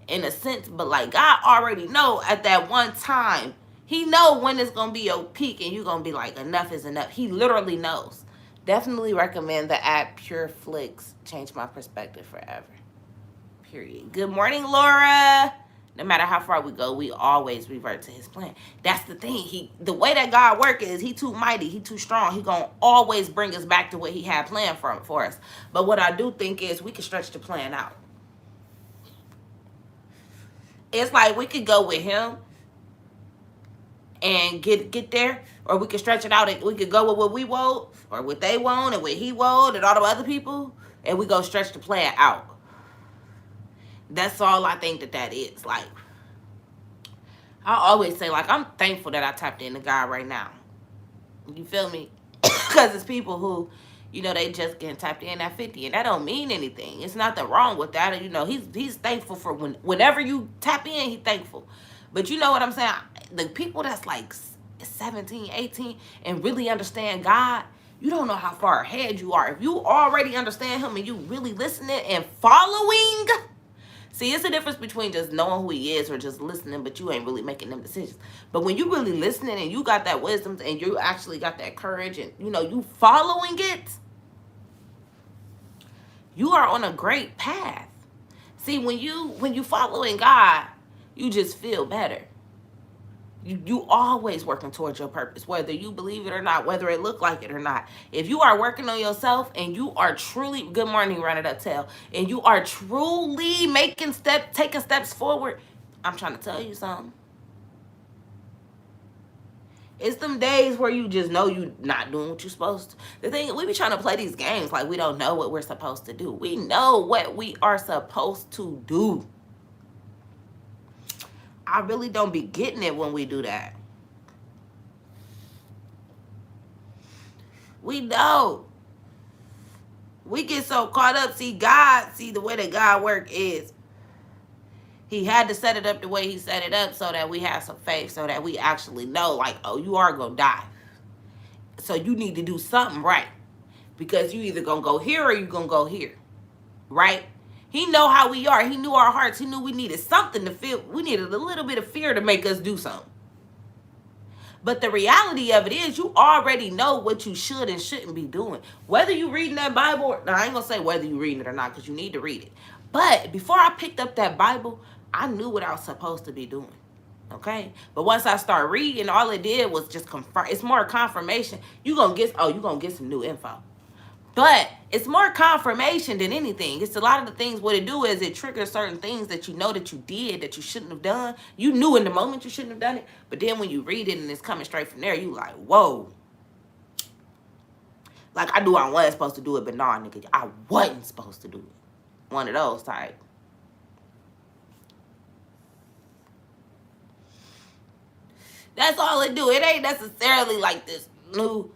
in a sense. But, like, God already know at that one time. He know when it's going to be your peak and you're going to be like, enough is enough. He literally knows. Definitely recommend the app Pure Flix. Change my perspective forever. Period. Good morning, Laura. No matter how far we go, we always revert to his plan. That's the thing. The way that God works is he too mighty. He too strong. He going to always bring us back to what he had planned for us. But what I do think is we can stretch the plan out. It's like we could go with him and get there, or we could stretch it out and we could go with what we want or what they want and what he want and all the other people, and we go stretch the plan out. That's all I think that is. Like, I always say, like, I'm thankful that I tapped into God right now. You feel me? Because it's people who, you know, they just getting tapped in at 50, and that don't mean anything. It's nothing wrong with that. And, you know, he's thankful for whenever you tap in, he's thankful. But you know what I'm saying? The people that's like 17, 18 and really understand God, you don't know how far ahead you are. If you already understand him and you really listening and following. See, it's a difference between just knowing who he is or just listening, but you ain't really making them decisions. But when you really listening and you got that wisdom and you actually got that courage and, you know, you following it, you are on a great path. See, when you following God, you just feel better. You always working towards your purpose, whether you believe it or not, whether it look like it or not. If you are working on yourself and you are truly, good morning, Run It Up Tail, and you are truly taking steps forward, I'm trying to tell you something. It's them days where you just know you not doing what you're supposed to. The thing, we be trying to play these games like we don't know what we're supposed to do. We know what we are supposed to do. I really don't be getting it when we do that. We know. We get so caught up. See, the way that God work is he had to set it up the way he set it up so that we have some faith, so that we actually know, like, oh, you are going to die. So you need to do something right. Because you either going to go here or you going to go here. Right? He know how we are. He knew our hearts. He knew we needed something to feel. We needed a little bit of fear to make us do something. But the reality of it is you already know what you should and shouldn't be doing. Whether you reading that Bible, now I ain't gonna say whether you reading it or not, because you need to read it. But before I picked up that Bible, I knew what I was supposed to be doing. Okay? But once I start reading, all it did was just confirm. It's more confirmation. You gonna get some new info. But it's more confirmation than anything. It's a lot of the things, what it do is it triggers certain things that you know that you did that you shouldn't have done. You knew in the moment you shouldn't have done it. But then when you read it and it's coming straight from there, you like, whoa. Like I knew I wasn't supposed to do it, but nah, nigga, I wasn't supposed to do it. One of those type. That's all it do. It ain't necessarily like this new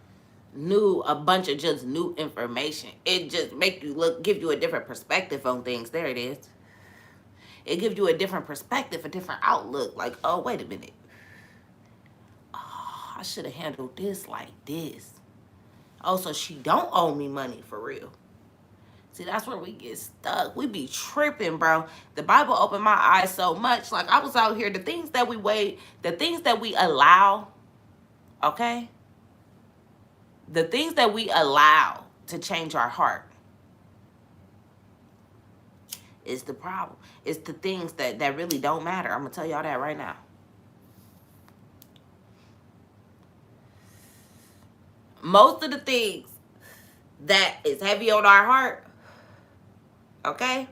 a bunch of just new information. It just make you give you a different perspective on things. There it is. It gives you a different perspective, a different outlook. Like, oh, wait a minute. Oh, I should have handled this like this. Oh, so she don't owe me money for real. See, that's where we get stuck. We be tripping, bro. The Bible opened my eyes so much. Like, I was out here, the things that we allow, okay? The things that we allow to change our heart is the problem. It's the things that really don't matter. I'm going to tell y'all that right now. Most of the things that is heavy on our heart, okay,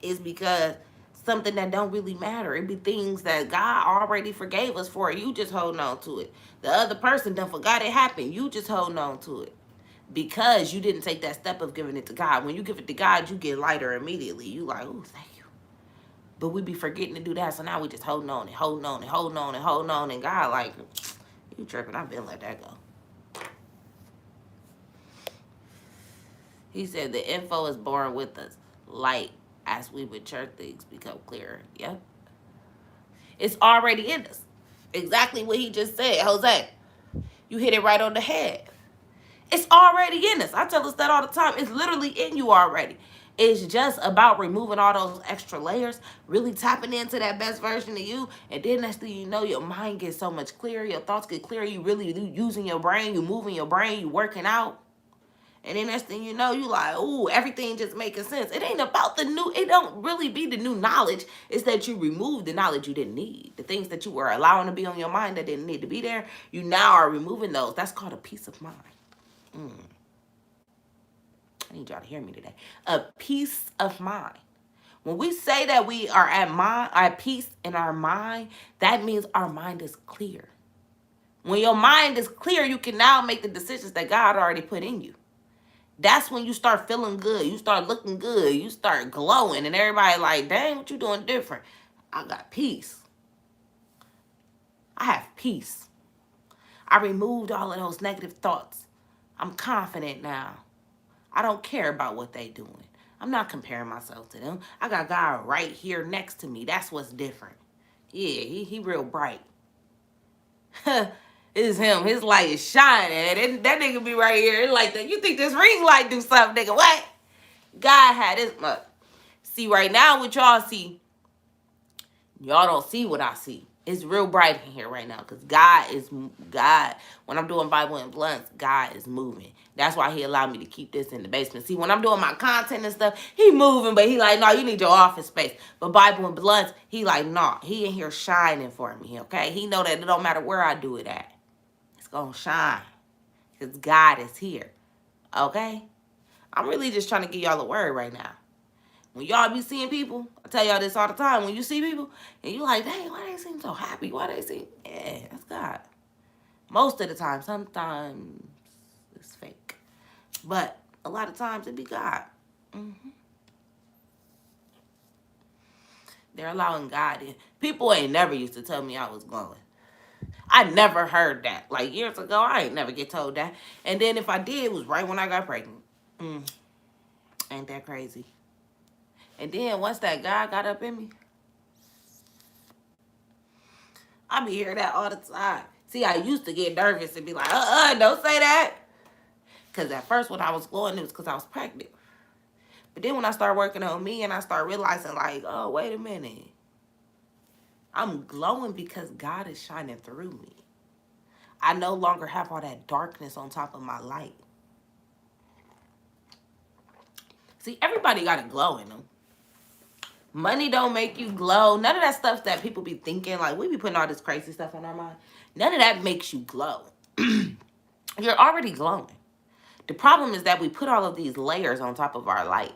is because something that don't really matter. It be things that God already forgave us for. You just holding on to it. The other person done forgot it happened. You just holding on to it. Because you didn't take that step of giving it to God. When you give it to God, you get lighter immediately. You like, ooh, thank you. But we be forgetting to do that. So now we just holding on and holding on and holding on and holding on. And God like, you tripping. I've been let that go. He said the info is born with us. Light, as we mature, things become clearer. Yep. It's already in us. Exactly what he just said. Jose, you hit it right on the head. It's already in us. I tell us that all the time. It's literally in you already. It's just about removing all those extra layers, really tapping into that best version of you. And then next thing you know, your mind gets so much clearer. Your thoughts get clearer. You really using your brain. You moving your brain. You working out. And then next thing you know, you like, ooh, everything just making sense. It ain't about the new, it don't really be the new knowledge. It's that you remove the knowledge you didn't need. The things that you were allowing to be on your mind that didn't need to be there, you now are removing those. That's called a peace of mind. I need y'all to hear me today. A peace of mind. When we say that we are at peace in our mind, that means our mind is clear. When your mind is clear, you can now make the decisions that God already put in you. That's when you start feeling good. You start looking good. You start glowing. And everybody like, dang, what you doing different? I got peace. I have peace. I removed all of those negative thoughts. I'm confident now. I don't care about what they doing. I'm not comparing myself to them. I got God right here next to me. That's what's different. Yeah, he real bright. It's him. His light is shining. That nigga be right here. It's like that. You think this ring light do something, nigga? What? God had this much. See, right now, what y'all see, y'all don't see what I see. It's real bright in here right now because God. When I'm doing Bible and blunts, God is moving. That's why he allowed me to keep this in the basement. See, when I'm doing my content and stuff, he moving, but he like, no, you need your office space. But Bible and blunts, he like, no, he in here shining for me, okay? He know that it don't matter where I do it at. It's going to shine because God is here, okay? I'm really just trying to give y'all a word right now. When y'all be seeing people, I tell y'all this all the time. When you see people and you like, dang, why they seem so happy? Why they seem, yeah, that's God. Most of the time, sometimes it's fake. But a lot of times it be God. They're allowing God in. People ain't never used to tell me I was glowing. I never heard that. Like years ago, I ain't never get told that. And then if I did, it was right when I got pregnant. Ain't that crazy? And then once that God got up in me, I be hearing that all the time. See, I used to get nervous and be like, don't say that. Because at first when I was glowing, it was because I was pregnant. But then when I started working on me and I started realizing like, oh, wait a minute. I'm glowing because God is shining through me. I no longer have all that darkness on top of my light. See, everybody got a glow in them. Money don't make you glow. None of that stuff that people be thinking, like we be putting all this crazy stuff on our mind. None of that makes you glow. You're already glowing. The problem is that we put all of these layers on top of our light.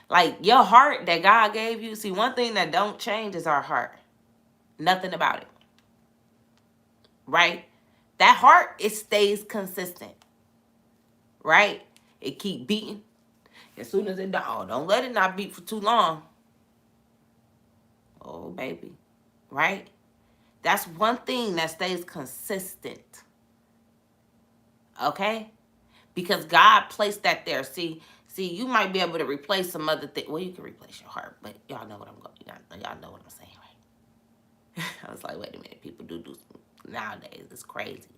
Like your heart that God gave you. See, one thing that don't change is our heart. Nothing about it. Right? That heart, it stays consistent. Right? It keep beating. As soon as it don't let it not beat for too long. Oh, baby. Right? That's one thing that stays consistent. Okay? Because God placed that there. See, you might be able to replace some other thing. Well, you can replace your heart, but y'all know what I'm going. Y'all know what I'm saying, right? I was like, wait a minute. People do nowadays. It's crazy.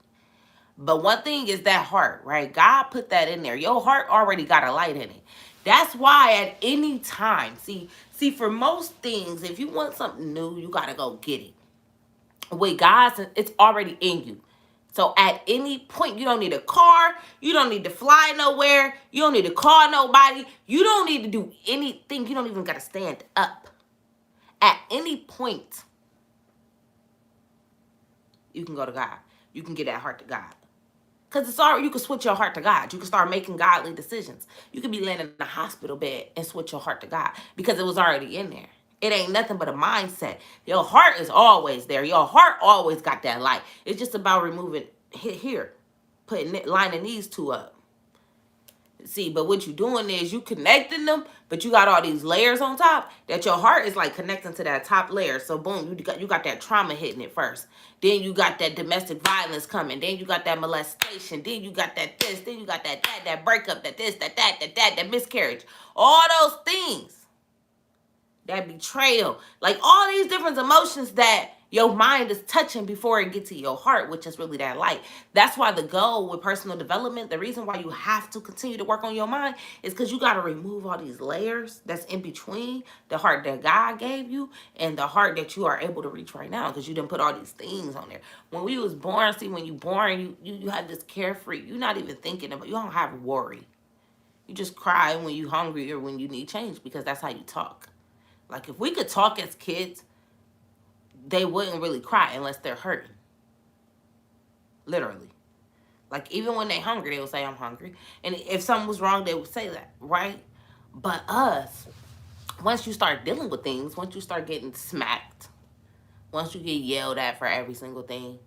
But one thing is that heart, right? God put that in there. Your heart already got a light in it. That's why at any time, see, for most things, if you want something new, you got to go get it. With God's, it's already in you. So at any point, you don't need a car. You don't need to fly nowhere. You don't need to call nobody. You don't need to do anything. You don't even got to stand up. At any point, you can go to God. You can get that heart to God. Because it's already, you can switch your heart to God. You can start making godly decisions. You can be laying in a hospital bed and switch your heart to God because it was already in there. It ain't nothing but a mindset. Your heart is always there. Your heart always got that light. It's just about removing here, lining these two up. See, but what you doing is you connecting them, but you got all these layers on top that your heart is like connecting to that top layer. So boom, you got that trauma hitting it first. Then you got that domestic violence coming. Then you got that molestation. Then you got that this. Then you got that breakup, that this, that miscarriage. All those things. That betrayal. Like all these different emotions that your mind is touching before it gets to your heart, which is really that light. That's why the goal with personal development, the reason why you have to continue to work on your mind is because you got to remove all these layers that's in between the heart that God gave you and the heart that you are able to reach right now, because you didn't put all these things on there. When we was born, see, when you born, you have this carefree. You're not even thinking about, you don't have worry. You just cry when you hungry or when you need change, because that's how you talk. Like if we could talk as kids, they wouldn't really cry unless they're hurting. Literally. Like even when they're hungry, they would say, I'm hungry. And if something was wrong, they would say that, right? But us, once you start dealing with things, once you start getting smacked, once you get yelled at for every single thing,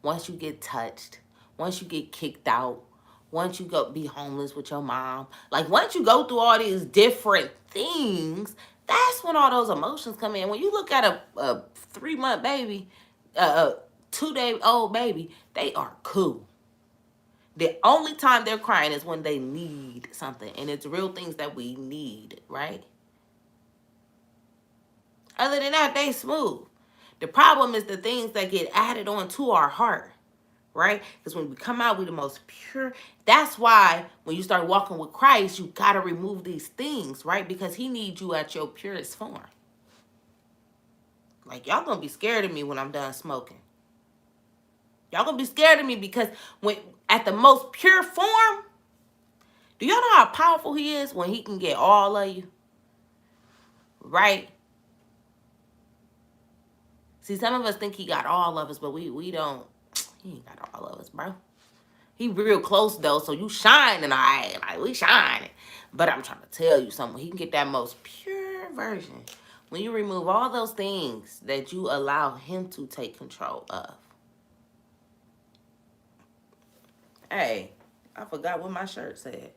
once you get touched, once you get kicked out, once you go be homeless with your mom, like once you go through all these different things, that's when all those emotions come in. When you look at a 3-month baby, a 2-day-old baby, they are cool. The only time they're crying is when they need something. And it's real things that we need, right? Other than that, they smooth. The problem is the things that get added on to our heart, right? Because when we come out, we're the most pure. That's why when you start walking with Christ, you got to remove these things, right? Because he needs you at your purest form. Like, y'all going to be scared of me when I'm done smoking. Y'all going to be scared of me because when at the most pure form, do y'all know how powerful he is when he can get all of you? Right? See, some of us think he got all of us, but we don't. He ain't got all of us, bro. He real close, though, so you shining, all right? Like, we shining. But I'm trying to tell you something. He can get that most pure version when you remove all those things that you allow him to take control of. Hey, I forgot what my shirt said.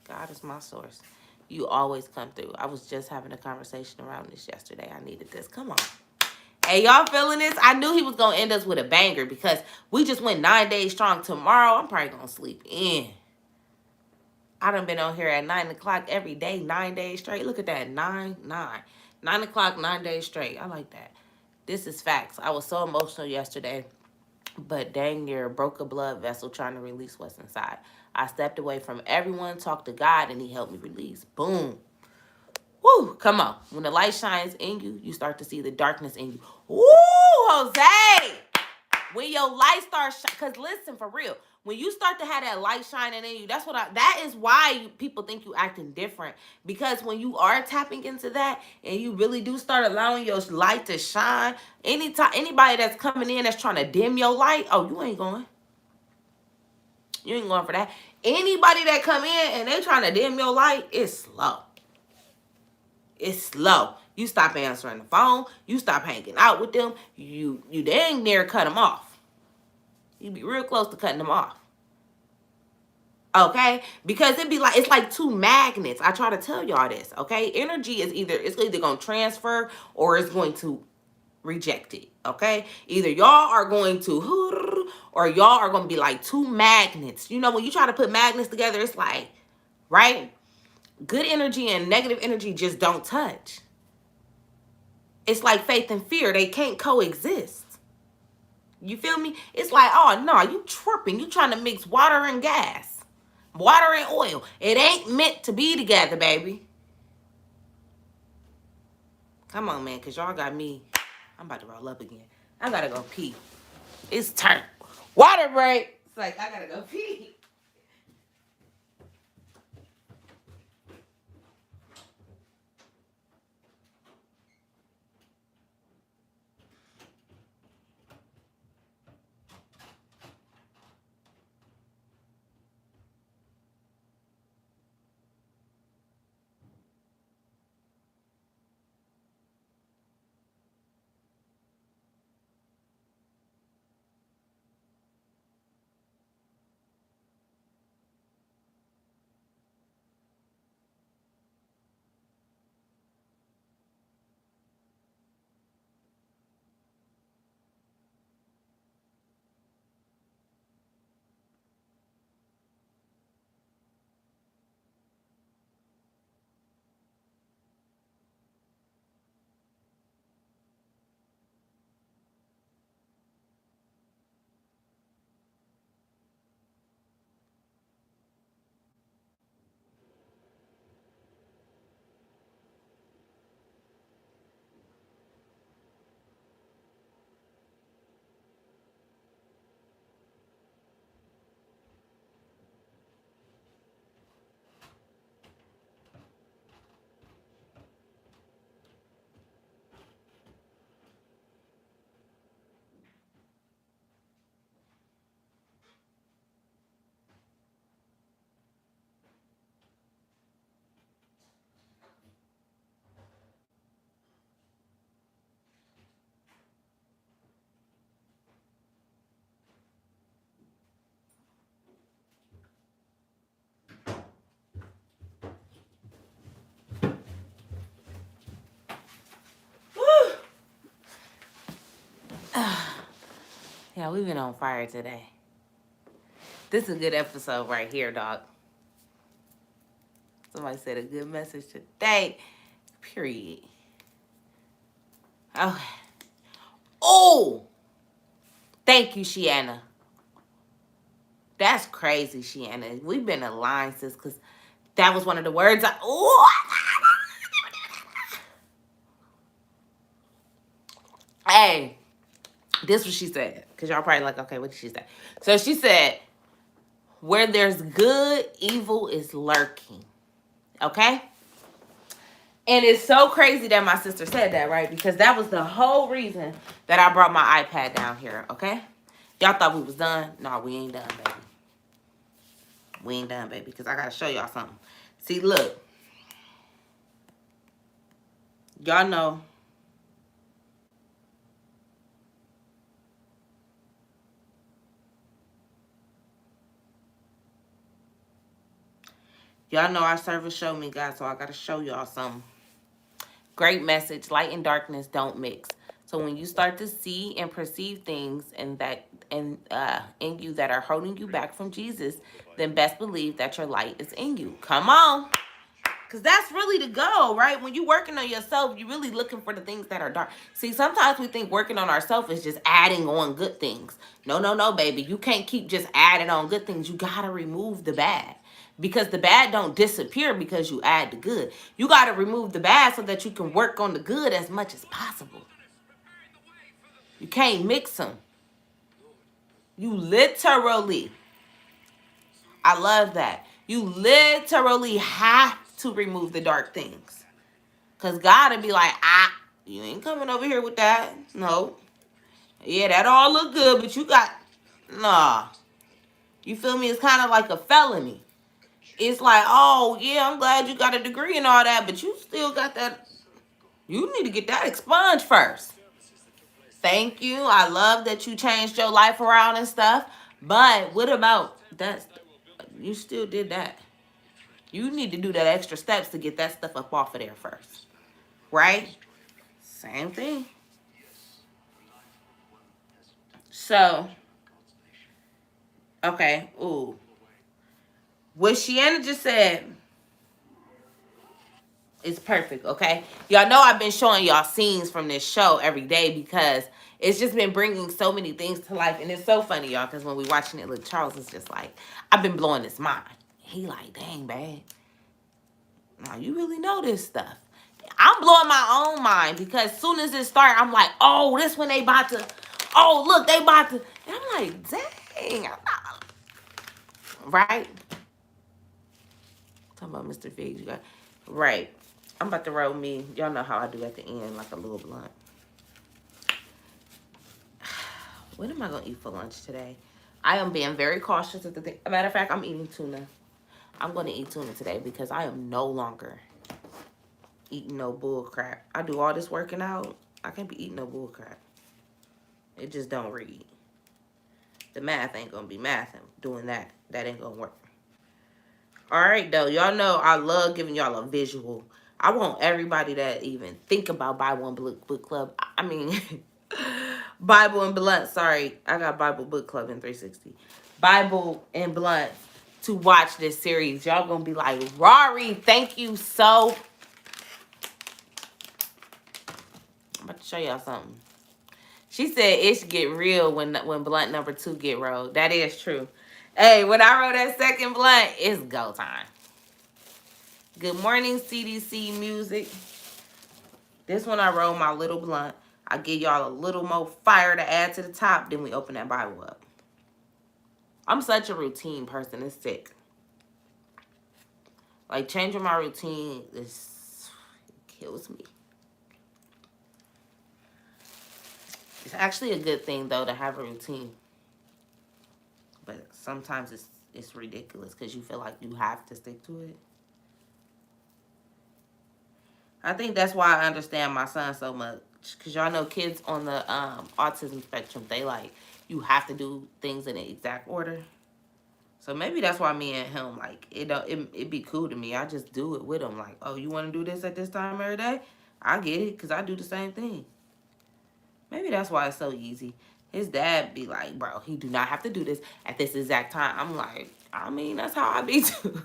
God is my source. You always come through. I was just having a conversation around this yesterday. I needed this. Come on. Hey, y'all feeling this? I knew he was going to end us with a banger because we just went 9 days strong. Tomorrow, I'm probably going to sleep in. I done been on here at 9 o'clock every day, 9 days straight. Look at that, 9 o'clock, 9 days straight. I like that. This is facts. I was so emotional yesterday, but dang near broke a blood vessel trying to release what's inside. I stepped away from everyone, talked to God, and he helped me release. Boom. Woo, come on. When the light shines in you, you start to see the darkness in you. Woo, Jose! When your light starts, because listen, for real, when you start to have that light shining in you, that is why people think you acting different. Because when you are tapping into that and you really do start allowing your light to shine, anybody that's coming in that's trying to dim your light, oh, you ain't going. You ain't going for that. Anybody that come in and they trying to dim your light, it's slow. It's slow. You stop answering the phone. You stop hanging out with them. You dang near cut them off. You be real close to cutting them off. Okay? Because it's like two magnets. I try to tell y'all this. Okay? Energy is it's either going to transfer or it's going to reject it. Okay? Either y'all are going to or y'all are going to be like two magnets. You know, when you try to put magnets together, it's like, right? Good energy and negative energy just don't touch. It's like faith and fear. They can't coexist. You feel me? It's like, oh, no, you tripping. You trying to mix water and gas. Water and oil. It ain't meant to be together, baby. Come on, man, because y'all got me. I'm about to roll up again. I got to go pee. It's turn. Water break. It's like, I got to go pee. Yeah, we've been on fire today. This is a good episode right here, dog. Somebody said a good message today. Period. Okay. Oh! Thank you, Shiana. That's crazy, Shiana. We've been aligned, sis, because that was one of the words Hey, this is what she said. Because y'all probably like, okay, what did she say? So she said, where there's good, evil is lurking. Okay? And it's so crazy that my sister said that, right? Because that was the whole reason that I brought my iPad down here, okay? Y'all thought we was done? No, we ain't done, baby. We ain't done, baby, because I got to show y'all something. See, look. Y'all know. Y'all know our service showed me, guys, so I got to show y'all something. Great message. Light and darkness don't mix. So when you start to see and perceive things in you that are holding you back from Jesus, then best believe that your light is in you. Come on. Because that's really the goal, right? When you're working on yourself, you're really looking for the things that are dark. See, sometimes we think working on ourselves is just adding on good things. No, baby. You can't keep just adding on good things. You got to remove the bad. Because the bad don't disappear because you add the good. You got to remove the bad so that you can work on the good as much as possible. You can't mix them. You literally, I love that. You literally have to remove the dark things. Because God would be like, you ain't coming over here with that. No. Yeah, that all look good, but you got, nah. You feel me? It's kind of like a felony. It's like, oh, yeah, I'm glad you got a degree and all that, but you still got that. You need to get that expunged first. Thank you. I love that you changed your life around and stuff. But what about that? You still did that. You need to do that extra steps to get that stuff up off of there first. Right? Same thing. So, okay. Ooh. What Shiana just said is perfect, okay? Y'all know I've been showing y'all scenes from this show every day because it's just been bringing so many things to life. And it's so funny, y'all, because when we watching it, look, Charles is just like, I've been blowing his mind. He like, dang, babe. Now, you really know this stuff. I'm blowing my own mind because as soon as it started, I'm like, oh, this when they about to, oh, look, they about to. And I'm like, dang. Right? Talking about Mr. Figs, you got, right. I'm about to roll me. Y'all know how I do at the end, like a little blunt. What am I going to eat for lunch today? I am being very cautious at the thing. Matter of fact, I'm eating tuna. I'm going to eat tuna today because I am no longer eating no bull crap. I do all this working out. I can't be eating no bull crap. It just don't read. The math ain't going to be mathing. Doing that. That ain't going to work. All right, though. Y'all know I love giving y'all a visual. I want everybody that even think about Bible and Book Club. I mean, Bible and Blunt. Sorry, I got Bible Book Club in 360. Bible and Blunt to watch this series. Y'all gonna be like, Rory, thank you so. I'm about to show y'all something. She said it should get real when Blunt number 2 get rolled. That is true. Hey, when I roll that second blunt, it's go time. Good morning, CDC Music. This one I roll my little blunt. I give y'all a little more fire to add to the top. Then we open that Bible up. I'm such a routine person. It's sick. Like, changing my routine kills me. It's actually a good thing, though, to have a routine. But sometimes it's ridiculous because you feel like you have to stick to it. I think that's why I understand my son so much. Because y'all know kids on the autism spectrum, they like, you have to do things in the exact order. So maybe that's why me and him, like, it be cool to me. I just do it with him. Like, oh, you want to do this at this time every day? I get it because I do the same thing. Maybe that's why it's so easy. His dad be like, bro, he do not have to do this at this exact time. I'm like, I mean, that's how I be too.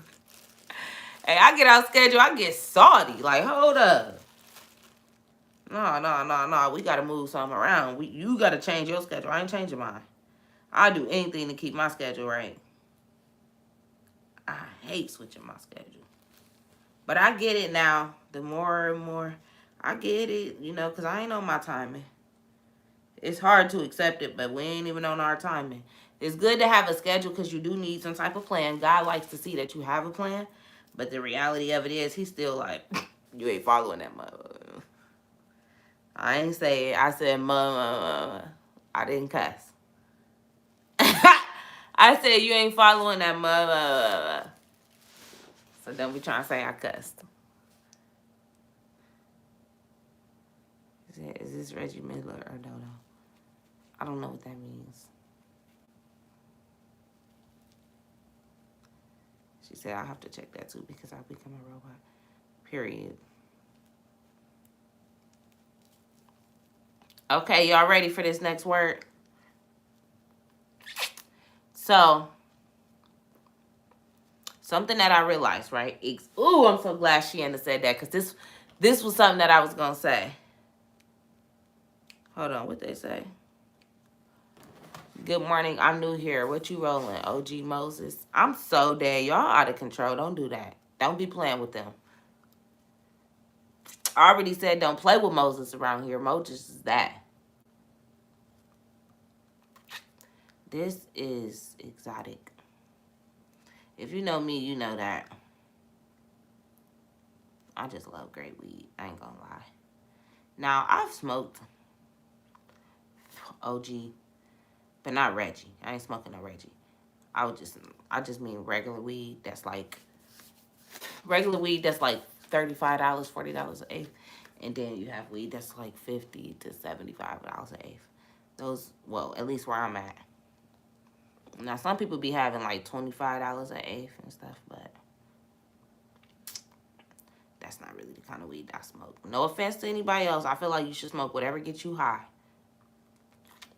Hey, I get out schedule, I get salty. Like, hold up. No. We got to move something around. You got to change your schedule. I ain't changing mine. I'll do anything to keep my schedule right. I hate switching my schedule. But I get it now. The more and more I get it, you know, because I ain't on my timing. It's hard to accept it, but we ain't even on our timing. It's good to have a schedule because you do need some type of plan. God likes to see that you have a plan. But the reality of it is, he's still like, you ain't following that mother. I ain't say it. I said, mother. I didn't cuss. I said, you ain't following that mother. So don't be trying to say I cussed. Is this Reggie Miller or Dodo? I don't know what that means. She said, I'll have to check that too because I've become a robot. Period. Okay, y'all ready for this next word? So, something that I realized, right? Ooh, I'm so glad Shiana said that because this was something that I was going to say. Hold on, what they say? Good morning, I'm new here. What you rolling, OG Moses? I'm so dead. Y'all out of control. Don't do that. Don't be playing with them. I already said don't play with Moses around here. Moses is that. This is exotic. If you know me, you know that. I just love great weed. I ain't gonna lie. Now, I've smoked OG, but not Reggie. I ain't smoking no Reggie. I just mean regular weed that's like $35, $40 an eighth. And then you have weed that's like $50 to $75 an eighth. Those, well, at least where I'm at. Now, some people be having like $25 an eighth and stuff, but that's not really the kind of weed I smoke. No offense to anybody else. I feel like you should smoke whatever gets you high.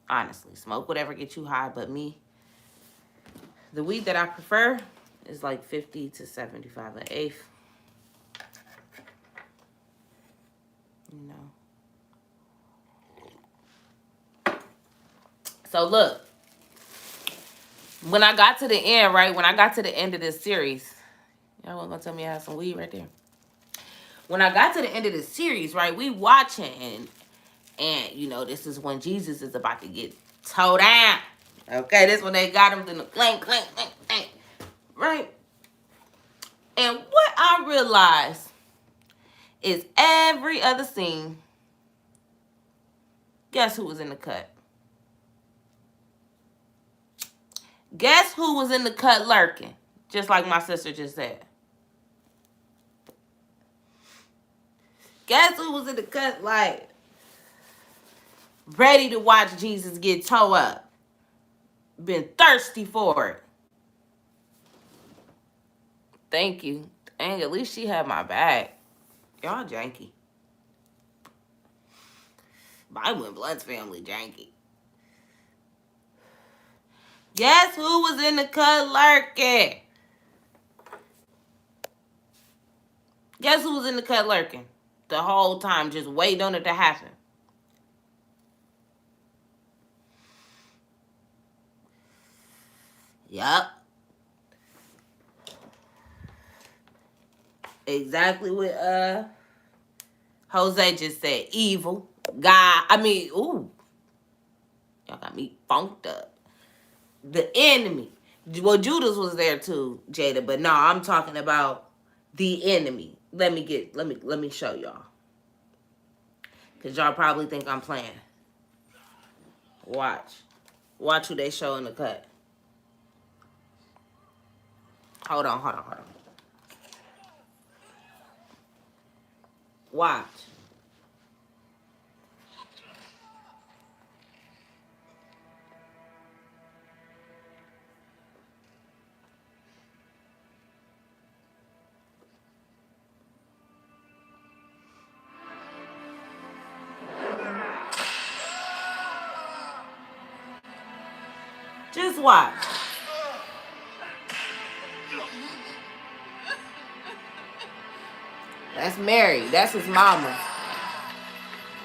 Honestly, smoke whatever gets you high. But me, the weed that I prefer is like 50 to 75 an eighth. You know. So look, when I got to the end, right? When I got to the end of this series, y'all wasn't gonna tell me I had some weed right there. When I got to the end of this series, right? We watching and you know, this is when Jesus is about to get towed down. Okay, this when they got him in the clank, clank, clank, clank. Right? And what I realized is every other scene, guess who was in the cut? Guess who was in the cut lurking? Just like my sister just said. Guess who was in the cut like ready to watch Jesus get towed up? Been thirsty for it. Thank you. Dang, at least she had my back. Y'all janky. Bible and Blood's family janky. Guess who was in the cut lurking? Guess who was in the cut lurking? The whole time just waiting on it to happen. Yup. Exactly what Jose just said. Evil. God. I mean, ooh. Y'all got me funked up. The enemy. Well, Judas was there too, Jada, but no, I'm talking about the enemy. Let me show y'all. Cause y'all probably think I'm playing. Watch. Watch who they show in the cut. Hold on. Watch. Just watch. That's Mary. That's his mama.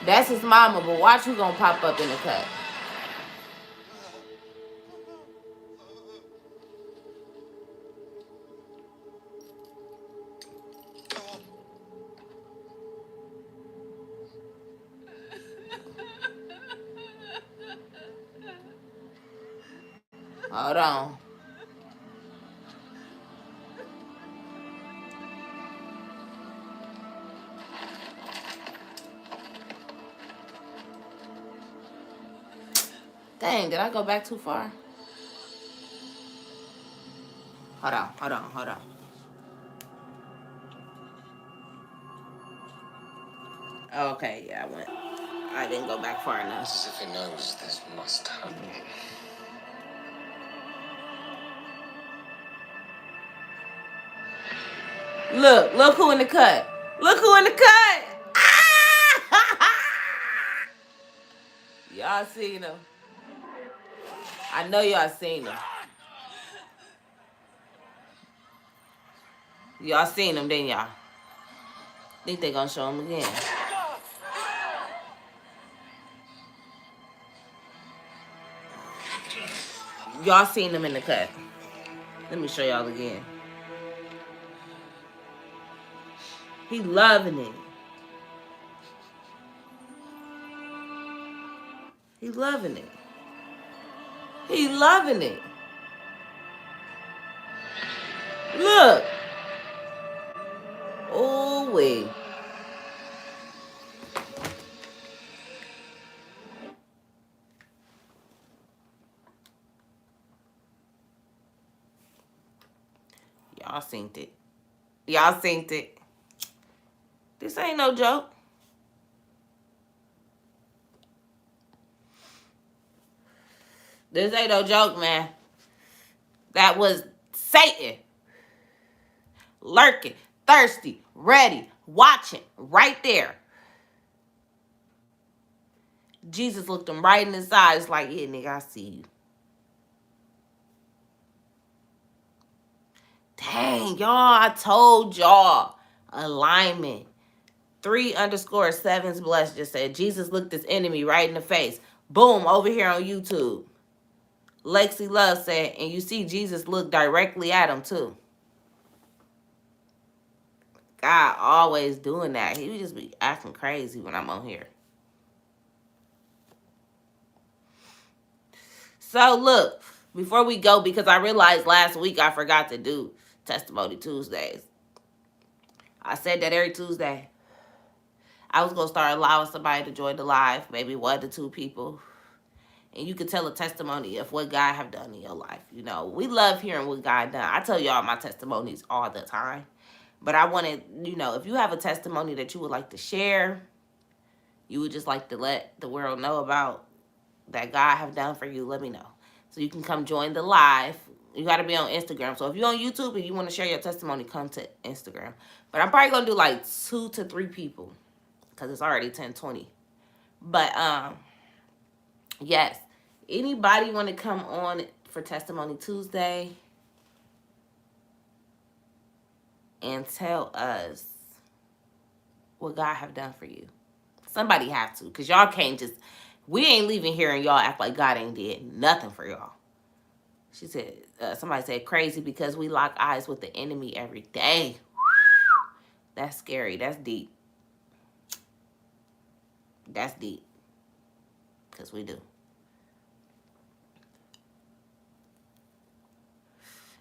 That's his mama, but watch who gonna pop up in the cut. Hold on. Dang, did I go back too far? Hold on. Okay, yeah, I didn't go back far enough. As if he knows this must happen. Look who in the cut. Look who in the cut. Ah! Y'all seen him. I know y'all seen him. Y'all seen him, didn't y'all? Think they gonna show him again. Y'all seen him in the cut. Let me show y'all again. He loving it. He loving it. He loving it. Look. Oh, wait. Y'all seen it. Y'all seen it. This ain't no joke. This ain't no joke, man. That was Satan lurking, thirsty, ready, watching, right there. Jesus looked him right in his eyes like, yeah, nigga, I see you. Dang, y'all, I told y'all. Alignment. 3_7's blessed just said, Jesus looked his enemy right in the face. Boom, over here on YouTube. Lexi Love said, and you see Jesus look directly at him too. God always doing that. He would just be acting crazy when I'm on here. So look, before we go, because I realized last week I forgot to do Testimony Tuesdays. I said that every Tuesday I was going to start allowing somebody to join the live, maybe 1 to 2 people. And you can tell a testimony of what God have done in your life. You know, we love hearing what God done. I tell y'all my testimonies all the time. But I wanted, you know, if you have a testimony that you would like to share, you would just like to let the world know about that God have done for you, let me know. So you can come join the live. You got to be on Instagram. So if you're on YouTube and you want to share your testimony, come to Instagram. But I'm probably going to do like 2 to 3 people because it's already 10:20. But yes, anybody want to come on for Testimony Tuesday and tell us what God have done for you? Somebody have to, because y'all can't just, we ain't leaving here and y'all act like God ain't did nothing for y'all. She said, somebody said crazy because we lock eyes with the enemy every day. That's scary. That's deep. That's deep. Because we do.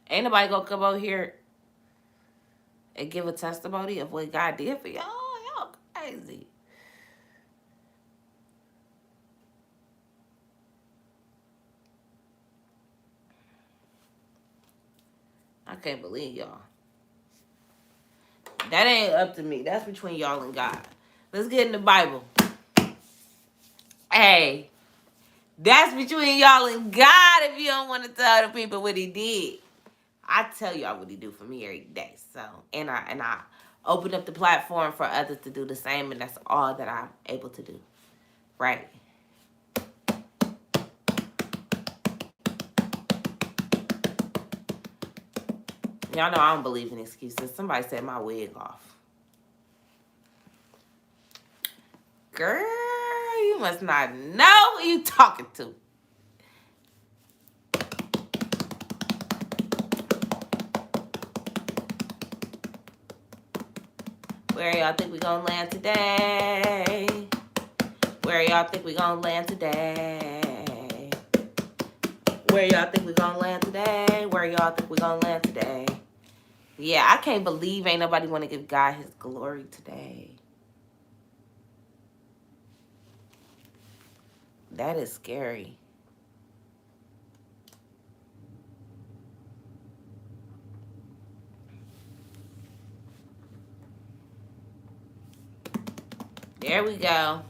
Ain't nobody gonna come over here and give a testimony of what God did for y'all. Y'all crazy. I can't believe y'all. That ain't up to me. That's between y'all and God. Let's get in the Bible. Hey, that's between y'all and God if you don't want to tell the people what he did. I tell y'all what he do for me every day. So, and I open up the platform for others to do the same, and that's all that I'm able to do. Right. Y'all know I don't believe in excuses. Somebody said my wig off. Girl, you must not know who you talking to. Where y'all think we gonna land today? Where y'all think we gonna land today? Where y'all think we gonna land today? Where y'all think we gonna land today? Yeah, I can't believe ain't nobody want to give God his glory today. That is scary. There we go.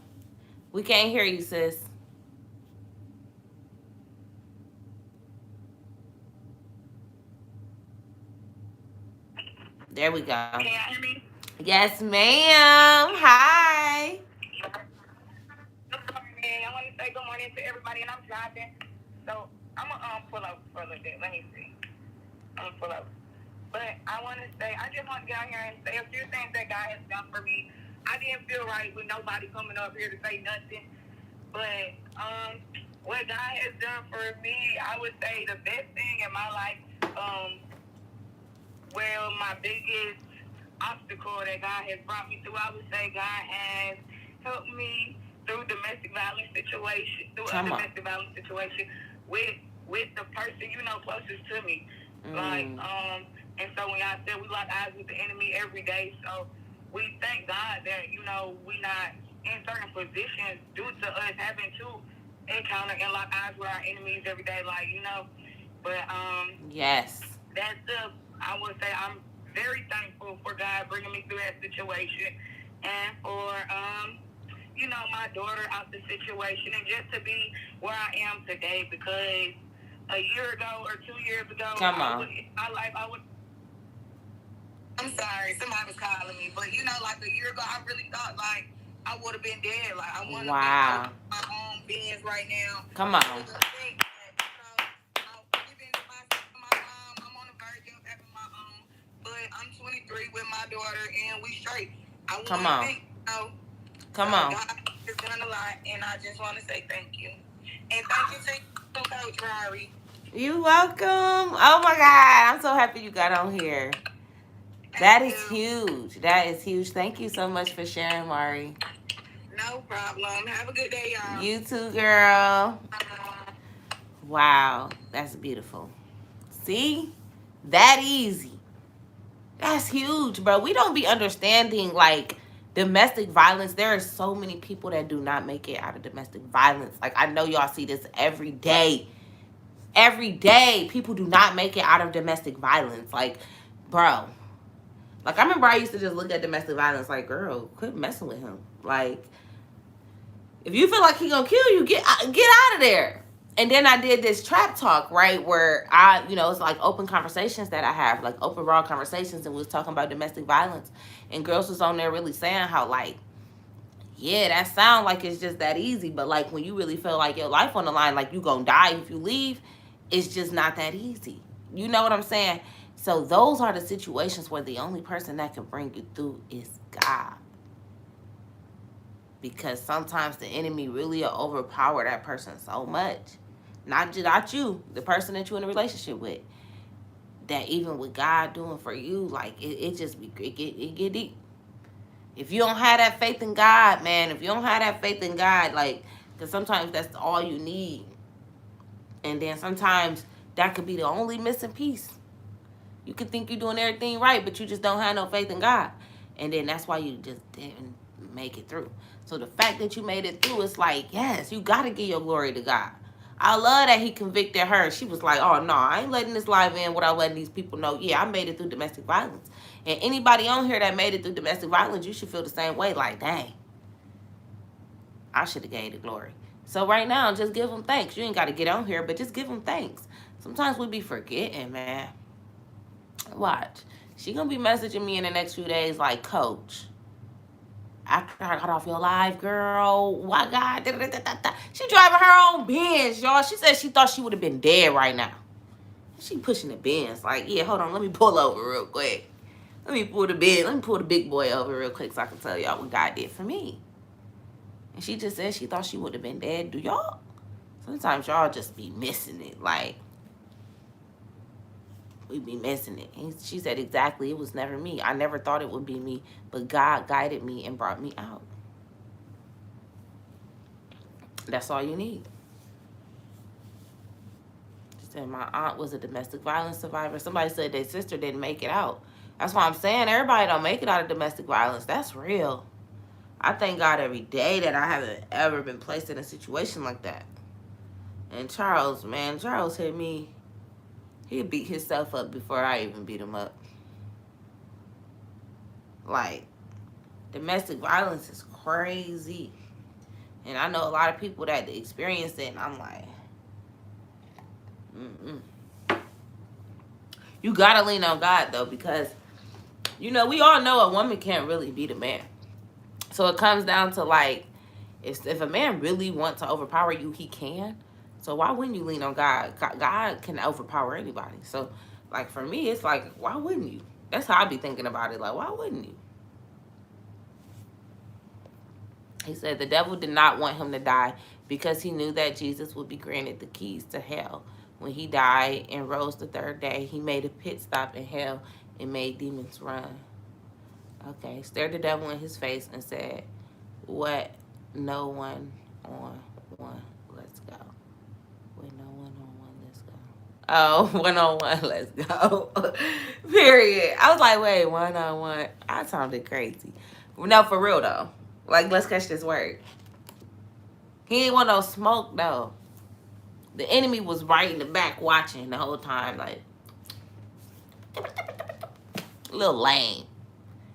We can't hear you, sis. There we go. Can you hear me? Yes, ma'am. Hi. Good morning. I want to say good morning to everybody, and I'm driving, so I'm gonna pull up for a little bit. Let me see. I'm gonna pull up, but I want to say I just want to get out here and say a few things that God has done for me. I didn't feel right with nobody coming up here to say nothing, but what God has done for me, I would say the best thing in my life. Well, my biggest obstacle that God has brought me through, I would say God has helped me through domestic violence situation, with with the person, closest to me. Like, and so when y'all said we lock eyes with the enemy every day, so we thank God that, we not in certain positions due to us having to encounter and lock eyes with our enemies every day, like, but yes, I would say I'm very thankful for God bringing me through that situation, and for my daughter out the situation, and just to be where I am today, because a year ago or 2 years ago, come on. I would. I'm sorry, somebody was calling me, but like a year ago, I really thought like I would have been dead. Like I would have Wow. been my own business right now. Come on. I'm on the verge of having my own, but I'm 23 with my daughter, and we straight. I want to think, Come on. God has done a lot, and I just want to say thank you. And thank you to Coach Rory. You welcome. Oh my God, I'm so happy you got on here. That is huge. That is huge. Thank you so much for sharing, Mari. No problem. Have a good day, y'all. You too, girl. Wow, that's beautiful. See? That easy. That's huge, bro. We don't be understanding, like, domestic violence. There are so many people that do not make it out of domestic violence. Like, I know y'all see this every day. Every day, people do not make it out of domestic violence. Like, bro. Like, I remember I used to just look at domestic violence like, girl, quit messing with him. Like, if you feel like he gonna kill you, get out of there. And then I did this trap talk, right, where it's like open conversations that I have, like open raw conversations, and we was talking about domestic violence, and girls was on there really saying how, like, yeah, that sound like it's just that easy, but like when you really feel like your life on the line, like you gonna die if you leave, it's just not that easy. You know what I'm saying? So those are the situations where the only person that can bring you through is God. Because sometimes the enemy really will overpower that person so much. Not you, the person that you're in a relationship with. That even with God doing for you, like it get deep. If you don't have that faith in God, man, like, because sometimes that's all you need. And then sometimes that could be the only missing piece. You could think you're doing everything right, but you just don't have no faith in God. And then that's why you just didn't make it through. So the fact that you made it through, it's like, yes, you got to give your glory to God. I love that he convicted her. She was like, oh, no, I ain't letting this live in without letting these people know, yeah, I made it through domestic violence. And anybody on here that made it through domestic violence, you should feel the same way. Like, dang, I should have gave the glory. So right now, just give them thanks. You ain't got to get on here, but just give them thanks. Sometimes we be forgetting, man. Watch. She gonna be messaging me in the next few days like, Coach, after I got off your live, girl, why God? She driving her own Benz, y'all. She said she thought she would have been dead right now. She pushing the Benz. Like, yeah, hold on, let me pull over real quick. Let me pull the big boy over real quick so I can tell y'all what God did for me. And she just said she thought she would have been dead. Do y'all? Sometimes y'all just be missing it. Like, we be missing it. And she said, exactly, it was never me. I never thought it would be me, but God guided me and brought me out. That's all you need. She said, my aunt was a domestic violence survivor. Somebody said their sister didn't make it out. That's why I'm saying everybody don't make it out of domestic violence. That's real. I thank God every day that I haven't ever been placed in a situation like that. And Charles hit me. He beat himself up before I even beat him up. Like, domestic violence is crazy. And I know a lot of people that experience it, and I'm like, You gotta lean on God, though, because, we all know a woman can't really beat a man. So it comes down to, like, if a man really wants to overpower you, he can. So why wouldn't you lean on God? God can overpower anybody. So, like, for me, it's like, why wouldn't you? That's how I be thinking about it. Like, why wouldn't you? He said the devil did not want him to die because he knew that Jesus would be granted the keys to hell. When he died and rose the third day, he made a pit stop in hell and made demons run. Okay, stared the devil in his face and said, what? No one on one, let's go. With no one on one, let's Oh, 1-on-1, let's go. Period. I was like, wait, 1-on-1. I sounded crazy. No, for real though. Like, let's catch this word. He ain't want no smoke though. The enemy was right in the back watching the whole time, like, a little lame.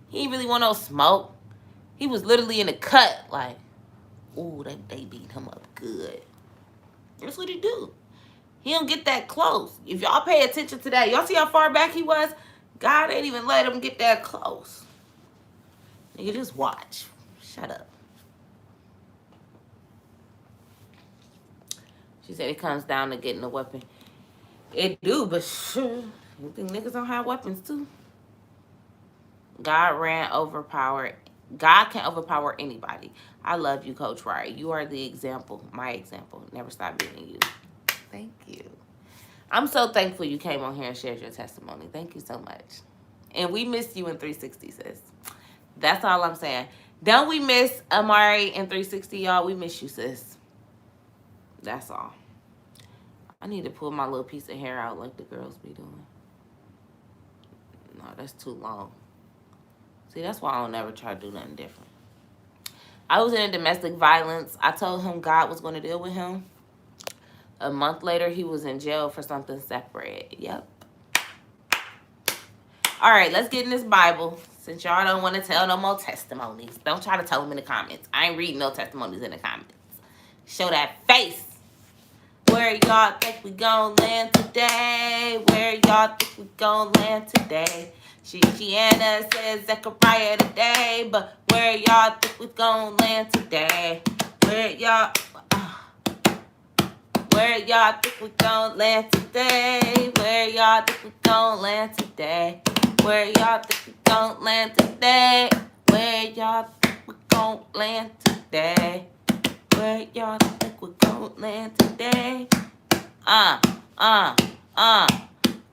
He ain't really want no smoke. He was literally in the cut, like, ooh, they beat him up good. That's what he do. He don't get that close. If y'all pay attention to that, y'all see how far back he was? God ain't even let him get that close. Nigga, just watch. Shut up. She said it comes down to getting a weapon. It do, but sure. You think niggas don't have weapons too? God can overpower anybody. I love you, Coach Ryan. You are the example, my example. Never stop being you. Thank you. I'm so thankful you came on here and shared your testimony. Thank you so much. And we missed you in 360, sis. That's all I'm saying. Don't we miss Amari in 360, y'all? We miss you, sis. That's all. I need to pull my little piece of hair out like the girls be doing. No, that's too long. See, that's why I don't ever try to do nothing different. I was in domestic violence. I told him God was going to deal with him. A month later, he was in jail for something separate. Yep. All right, let's get in this Bible. Since y'all don't want to tell no more testimonies, don't try to tell them in the comments. I ain't reading no testimonies in the comments. Show that face. Where y'all think we gon' land today? Where y'all think we gon' land today? Shiana says Zechariah today, but where y'all think we gon' land today? Where y'all think we gon' land today? Where y'all think we gon' land today? Where y'all think we gon' land today? Where y'all think we gon' land today? Where y'all think we gon' land today?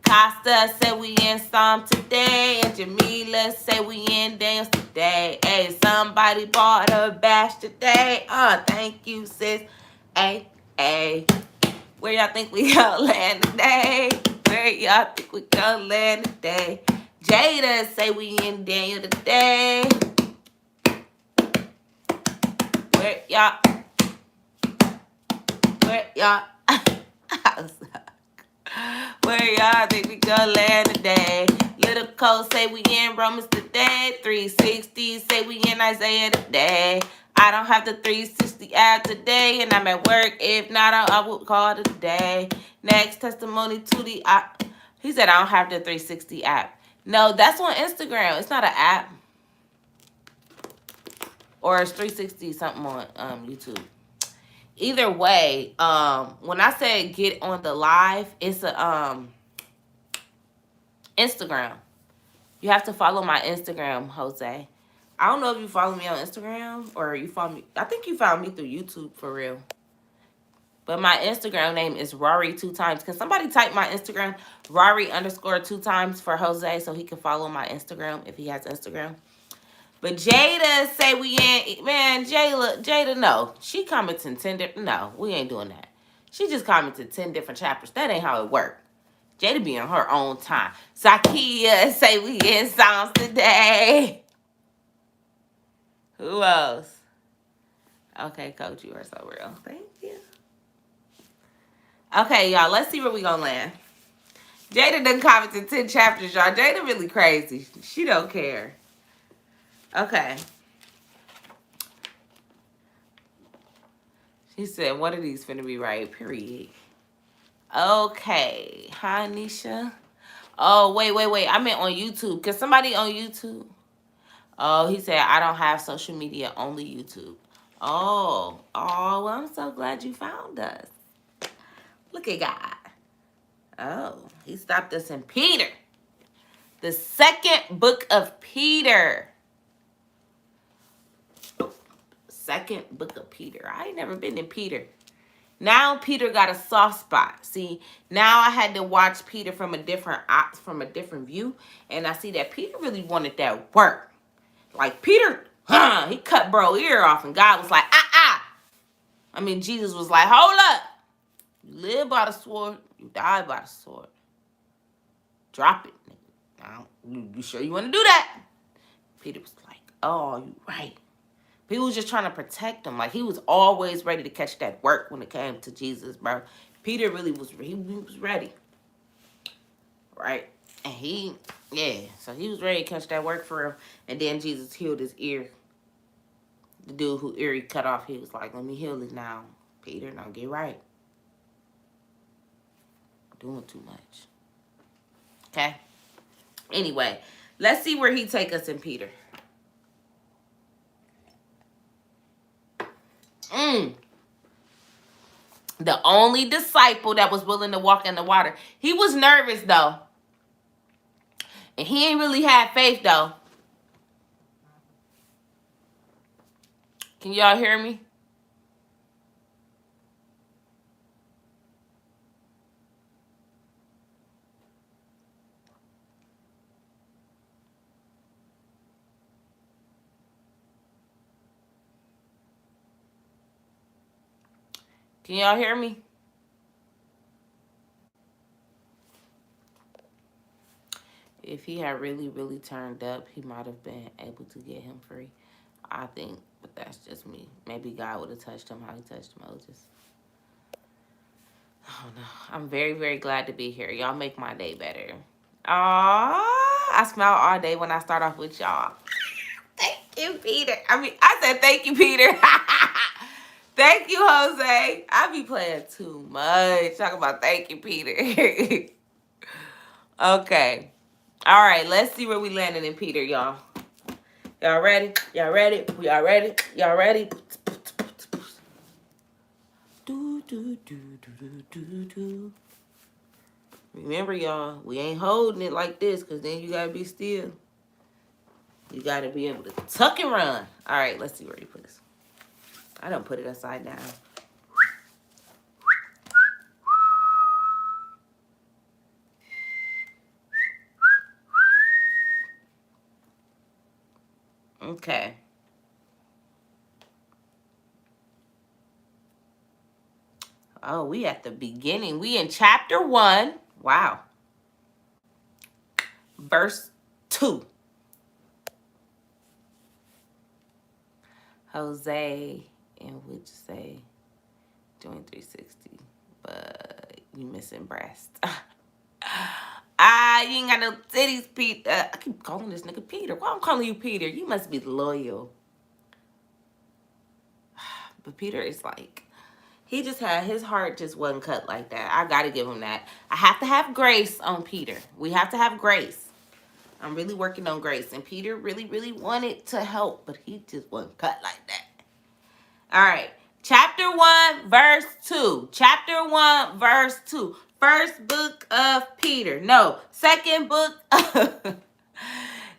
Costa said we in Psalm today, and Jamila said we in dance today. Hey, somebody bought a bash today. Thank you, sis. Hey, hey. Where y'all think we gonna land today? Where y'all think we gonna land today? Jada say we in Daniel today. Where y'all? Where y'all think we gonna land today? Little Cole say we in Romans today. 360 say we in Isaiah today. I don't have the 360 app today, and I'm at work. If not, I would call it a day. Next testimony to the he said I don't have the 360 app. No, that's on Instagram. It's not an app. Or it's 360 something on YouTube. Either way, when I say get on the live, it's a Instagram. You have to follow my Instagram, Jose. I don't know if you follow me on Instagram or you follow me. I think you found me through YouTube for real. But my Instagram name is Rory 2times. Can somebody type my Instagram, Rory _2times for Jose so he can follow my Instagram if he has Instagram? But Jada say we ain't, man, Jada, no. She commented 10 different, no, we ain't doing that. She just commented 10 different chapters. That ain't how it worked. Jada be on her own time. Sakia say we in Psalms today. Who else? Okay, Coach, you are so real. Thank you. Okay, y'all, let's see where we gonna land. Jada done commented 10 chapters, y'all. Jada really crazy. She don't care. Okay. She said, one of these finna be right, period. Okay. Hi, Ny'Asia. Oh, wait. I meant on YouTube. Can somebody on YouTube? Oh, he said, I don't have social media, only YouTube. Oh, well, I'm so glad you found us. Look at God. Oh, he stopped us in Peter. The second book of Peter. Second book of Peter. I ain't never been in Peter. Now Peter got a soft spot. See, now I had to watch Peter from a different view, and I see that Peter really wanted that work. Like Peter, he cut bro ear off, and God was like, I mean, Jesus was like, hold up. You live by the sword, You die by the sword. Drop it, nigga. You sure you want to do that? Peter was like, oh, you right. People was just trying to protect him. Like, he was always ready to catch that work when it came to Jesus, bro. Peter really was, he was ready. Right? And so he was ready to catch that work for him. And then Jesus healed his ear. The dude who ear he cut off, he was like, let me heal it now. Peter, now get right. Doing too much. Okay? Anyway, let's see where he take us in Peter. The only disciple that was willing to walk in the water. He was nervous, though. And he ain't really had faith, though. Can y'all hear me? Can y'all hear me? If he had really, really turned up, he might have been able to get him free. I think, but that's just me. Maybe God would have touched him how he touched Moses. Oh, no. I'm very, very glad to be here. Y'all make my day better. Aww, I smile all day when I start off with y'all. Thank you, Peter. I said thank you, Peter. Thank you, Jose. I be playing too much. Talk about thank you, Peter. Okay. All right, let's see where we landed in Peter, y'all. Y'all ready? Y'all ready? We are ready? Y'all ready? Remember, y'all, we ain't holding it like this because then you got to be still. You got to be able to tuck and run. All right, let's see where he put this. I don't put it upside down. Okay. Oh, we at the beginning. We in chapter 1. Wow. Verse 2. Jose and would say doing 360, but you missing breast. You ain't got no titties, Peter. I keep calling this nigga Peter. Why I'm calling you Peter? You must be loyal. But Peter is like, he just had, his heart just wasn't cut like that. I gotta give him that. I have to have grace on Peter. We have to have grace. I'm really working on grace. And Peter really, really wanted to help, but he just wasn't cut like that. All right. Chapter 1, verse 2. Chapter 1, verse 2. First book of Peter. No, second book of...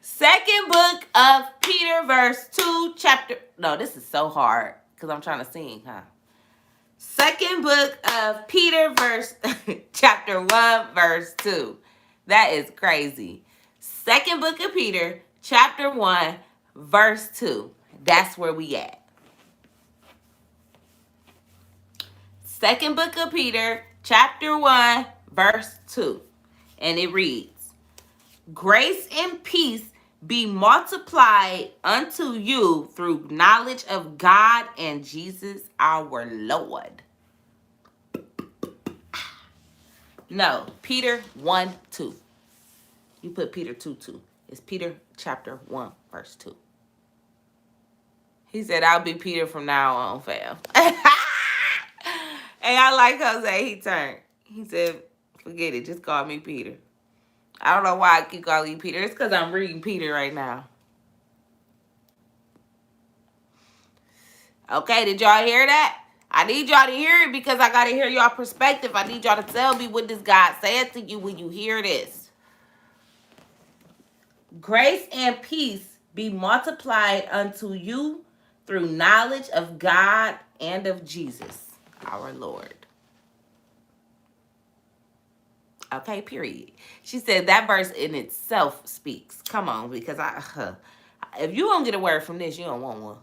Second book of Peter, verse 2, chapter... No, this is so hard because I'm trying to sing, huh? Second book of Peter, verse... chapter 1, verse 2. That is crazy. Second book of Peter, chapter 1, verse 2. That's where we at. Second book of Peter, chapter 1, verse 2. And it reads, grace and peace be multiplied unto you through knowledge of God and Jesus our Lord. No, Peter 1, 2. You put Peter 2, 2. It's Peter chapter 1, verse 2. He said, I'll be Peter from now on, fam. And I like Jose, he turned. He said, forget it, just call me Peter. I don't know why I keep calling you Peter. It's because I'm reading Peter right now. Okay, did y'all hear that? I need y'all to hear it because I got to hear y'all perspective. I need y'all to tell me what this God said to you when you hear this. Grace and peace be multiplied unto you through knowledge of God and of Jesus, our Lord. Okay, period. She said that verse in itself speaks. Come on, because if you don't get a word from this, you don't want one.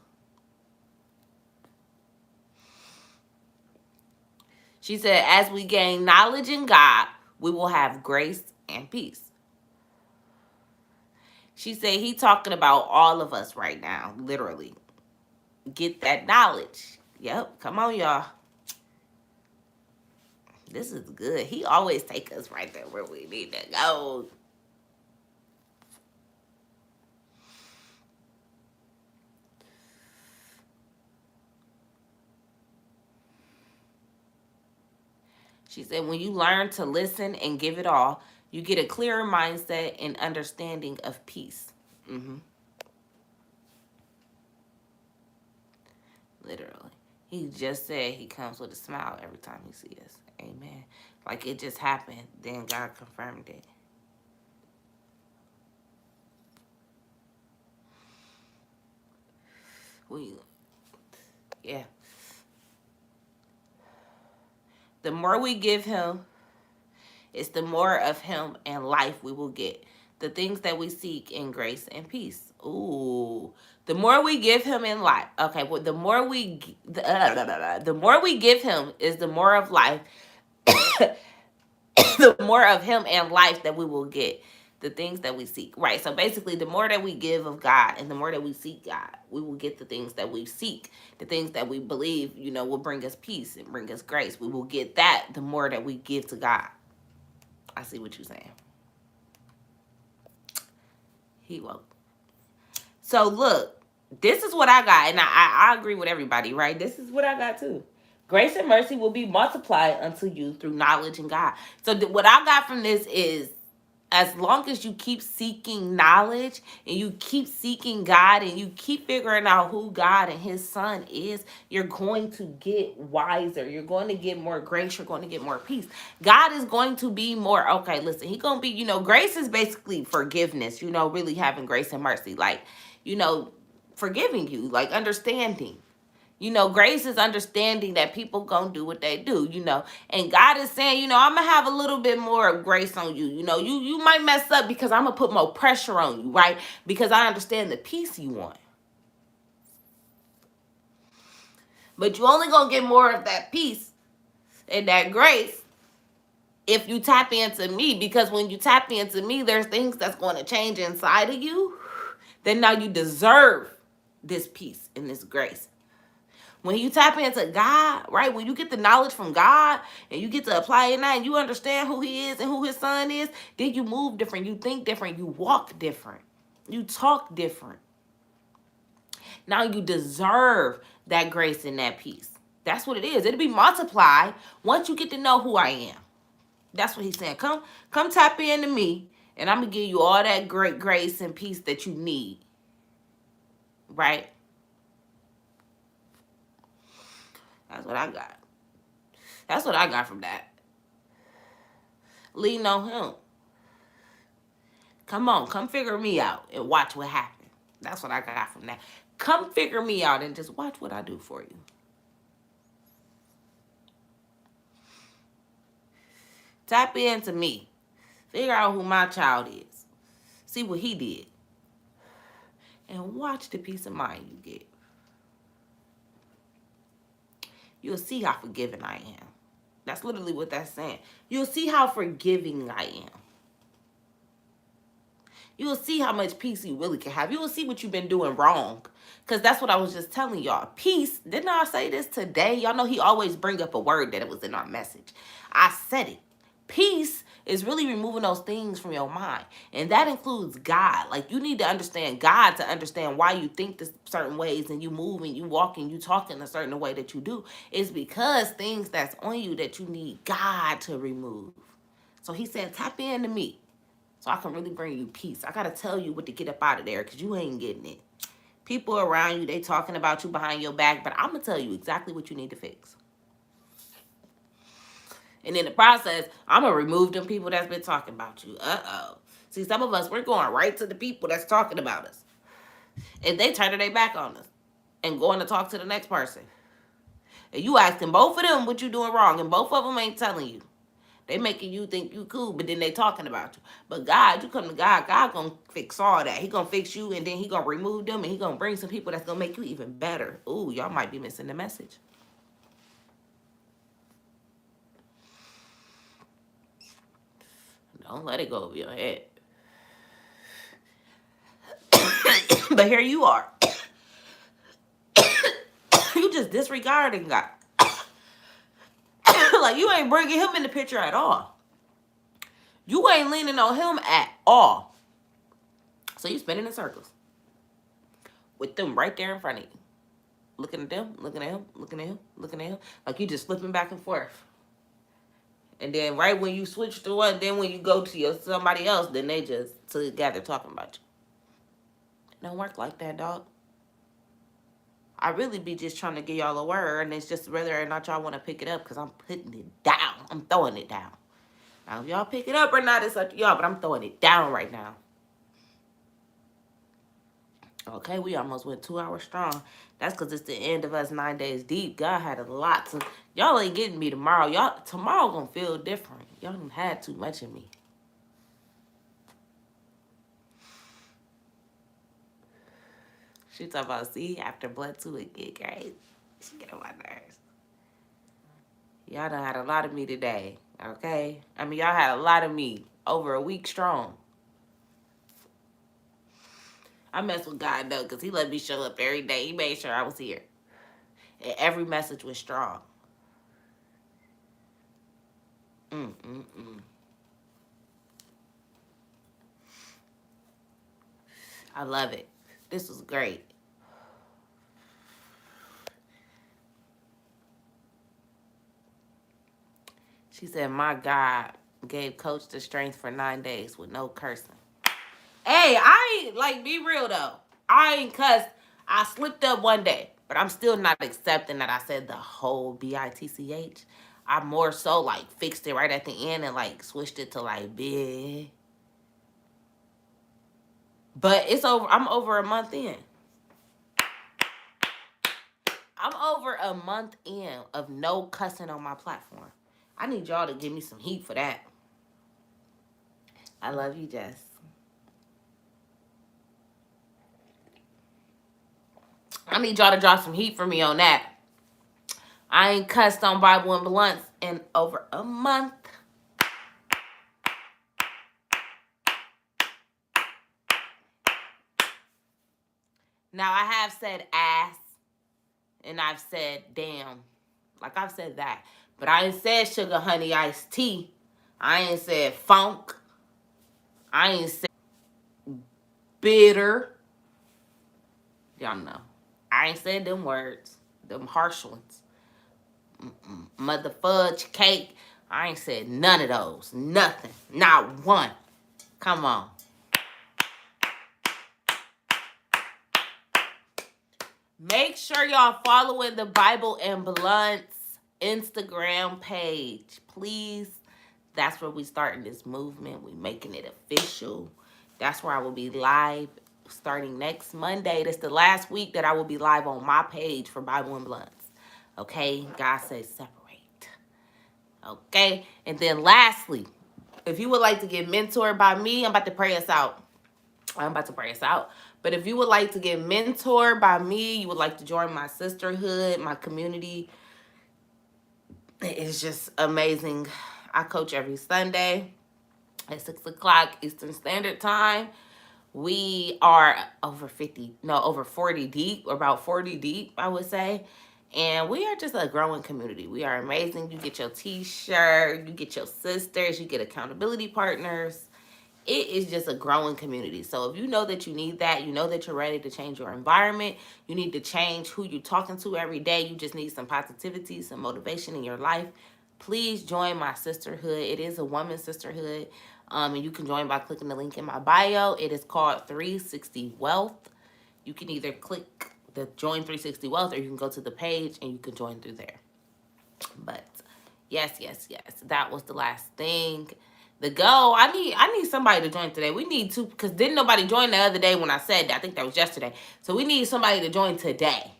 She said, as we gain knowledge in God, we will have grace and peace. She said he talking about all of us right now, literally. Get that knowledge. Yep, come on, y'all. This is good. He always take us right there where we need to go. She said, when you learn to listen and give it all, you get a clearer mindset and understanding of peace. Literally. He just said he comes with a smile every time he sees us. Amen. Like it just happened. Then God confirmed it. Yeah. The more we give him, it's the more of him and life we will get. The things that we seek in grace and peace. Ooh. The more we give him in life. Okay, well, the more we give him is the more of life. The more of him and life that we will get. The things that we seek. Right. So basically, the more that we give of God and the more that we seek God, we will get the things that we seek. The things that we believe, will bring us peace and bring us grace. We will get that the more that we give to God. I see what you're saying. He won't. So look, this is what I got. And I agree with everybody, right? This is what I got too. Grace and mercy will be multiplied unto you through knowledge in God. So what I got from this is, as long as you keep seeking knowledge and you keep seeking God and you keep figuring out who God and his son is, you're going to get wiser. You're going to get more grace. You're going to get more peace. God is going to be more, okay, listen, he's going to be, grace is basically forgiveness, really having grace and mercy. Like, forgiving you, like understanding. Grace is understanding that people gonna do what they do, and God is saying, I'm gonna have a little bit more of grace on you. You might mess up because I'm gonna put more pressure on you, right? Because I understand the peace you want. But you only gonna get more of that peace and that grace if you tap into me, because when you tap into me, there's things that's going to change inside of you. Then now you deserve this peace and this grace. When you tap into God, right? When you get the knowledge from God and you get to apply it now and you understand who he is and who his son is, then you move different, you think different, you walk different, you talk different. Now you deserve that grace and that peace. That's what it is. It'll be multiplied once you get to know who I am. That's what he's saying. Come tap into me and I'm going to give you all that great grace and peace that you need. Right? That's what I got. That's what I got from that. Lean on him. Come on, come figure me out and watch what happens. That's what I got from that. Come figure me out and just watch what I do for you. Tap into me. Figure out who my child is. See what he did. And watch the peace of mind you get. You'll see how forgiving I am. That's literally what that's saying. You'll see how forgiving I am. You will see how much peace you really can have. You will see what you've been doing wrong. Because that's what I was just telling y'all. Peace, didn't I say this today? Y'all know he always bring up a word that it was in our message. I said it. Peace is really removing those things from your mind. And that includes God. Like, you need to understand God to understand why you think this certain ways and you move and you walk and you talk in a certain way that you do. It's because things that's on you that you need God to remove. So he said, tap into me so I can really bring you peace. I got to tell you what to get up out of there because you ain't getting it. People around you, they talking about you behind your back, but I'm going to tell you exactly what you need to fix. And in the process, I'm going to remove them people that's been talking about you. Uh-oh. See, some of us, we're going right to the people that's talking about us. And they turn their back on us and going to talk to the next person. And you asking both of them what you doing wrong, and both of them ain't telling you. They making you think you cool, but then they talking about you. But God, you come to God, God going to fix all that. He going to fix you, and then he going to remove them, and he going to bring some people that's going to make you even better. Ooh, y'all might be missing the message. Don't let it go over your head. But here you are. You just disregarding God. Like, you ain't bringing him in the picture at all. You ain't leaning on him at all. So you spinning in circles with them right there in front of you. Looking at them, looking at him, looking at him, looking at him. Like, you just flipping back and forth. And then right when you switch to one, then when you go to somebody else, then they just together talking about you. It don't work like that, dog. I really be just trying to give y'all a word, and it's just whether or not y'all want to pick it up, because I'm putting it down. I'm throwing it down. Now, if y'all pick it up or not, it's up to y'all, but I'm throwing it down right now. Okay, we almost went 2 hours strong. That's because it's the end of us 9 days deep. God had a lot to... Y'all ain't getting me tomorrow. Tomorrow gonna feel different. Y'all done had too much of me. She talking about, see, after blood too, it get crazy. She get on my nerves. Y'all done had a lot of me today, okay? I mean, y'all had a lot of me over a week strong. I mess with God, though, because he let me show up every day. He made sure I was here. And every message was strong. I love it. This was great. She said, my God gave Coach the strength for 9 days with no cursing. Hey, I ain't, like, be real, though. I ain't cussed. I slipped up one day, but I'm still not accepting that I said the whole bitch. I more so, like, fixed it right at the end and, like, switched it to, like, big. But it's over. I'm over a month in. I'm over a month in of no cussing on my platform. I need y'all to give me some heat for that. I love you, Jess. I need y'all to drop some heat for me on that. I ain't cussed on Bible and Blunts in over a month. Now, I have said ass, and I've said damn. Like, I've said that. But I ain't said sugar, honey, iced tea. I ain't said funk. I ain't said bitter. Y'all know. I ain't said them words. Them harsh ones. Mother fudge cake. I ain't said none of those. Nothing. Not one. Come on. Make sure y'all following the Bible and Blunts Instagram page. Please. That's where we starting this movement. We making it official. That's where I will be live starting next Monday. That's the last week that I will be live on my page for Bible and Blunts. Okay? God says separate. Okay? And then lastly, if you would like to get mentored by me, I'm about to pray us out. But if you would like to get mentored by me, you would like to join my sisterhood, my community, it is just amazing. I coach every Sunday at 6 o'clock Eastern Standard Time. We are over 40 deep, about 40 deep, I would say. And we are just a growing community. We are amazing. You get your t-shirt, you get your sisters, you get accountability partners. It is just a growing community. So if you know that you need that, you know that you're ready to change your environment, you need to change who you're talking to every day, you just need some positivity, some motivation in your life, please join my sisterhood. It is a woman's sisterhood. And you can join by clicking the link in my bio. It is called 360 Wealth. You can either click the Join 360 Wealth, or you can go to the page and you can join through there. But yes. That was the last thing. The go. I need somebody to join today. We need to, because didn't nobody join the other day when I said that. I think that was yesterday. So we need somebody to join today.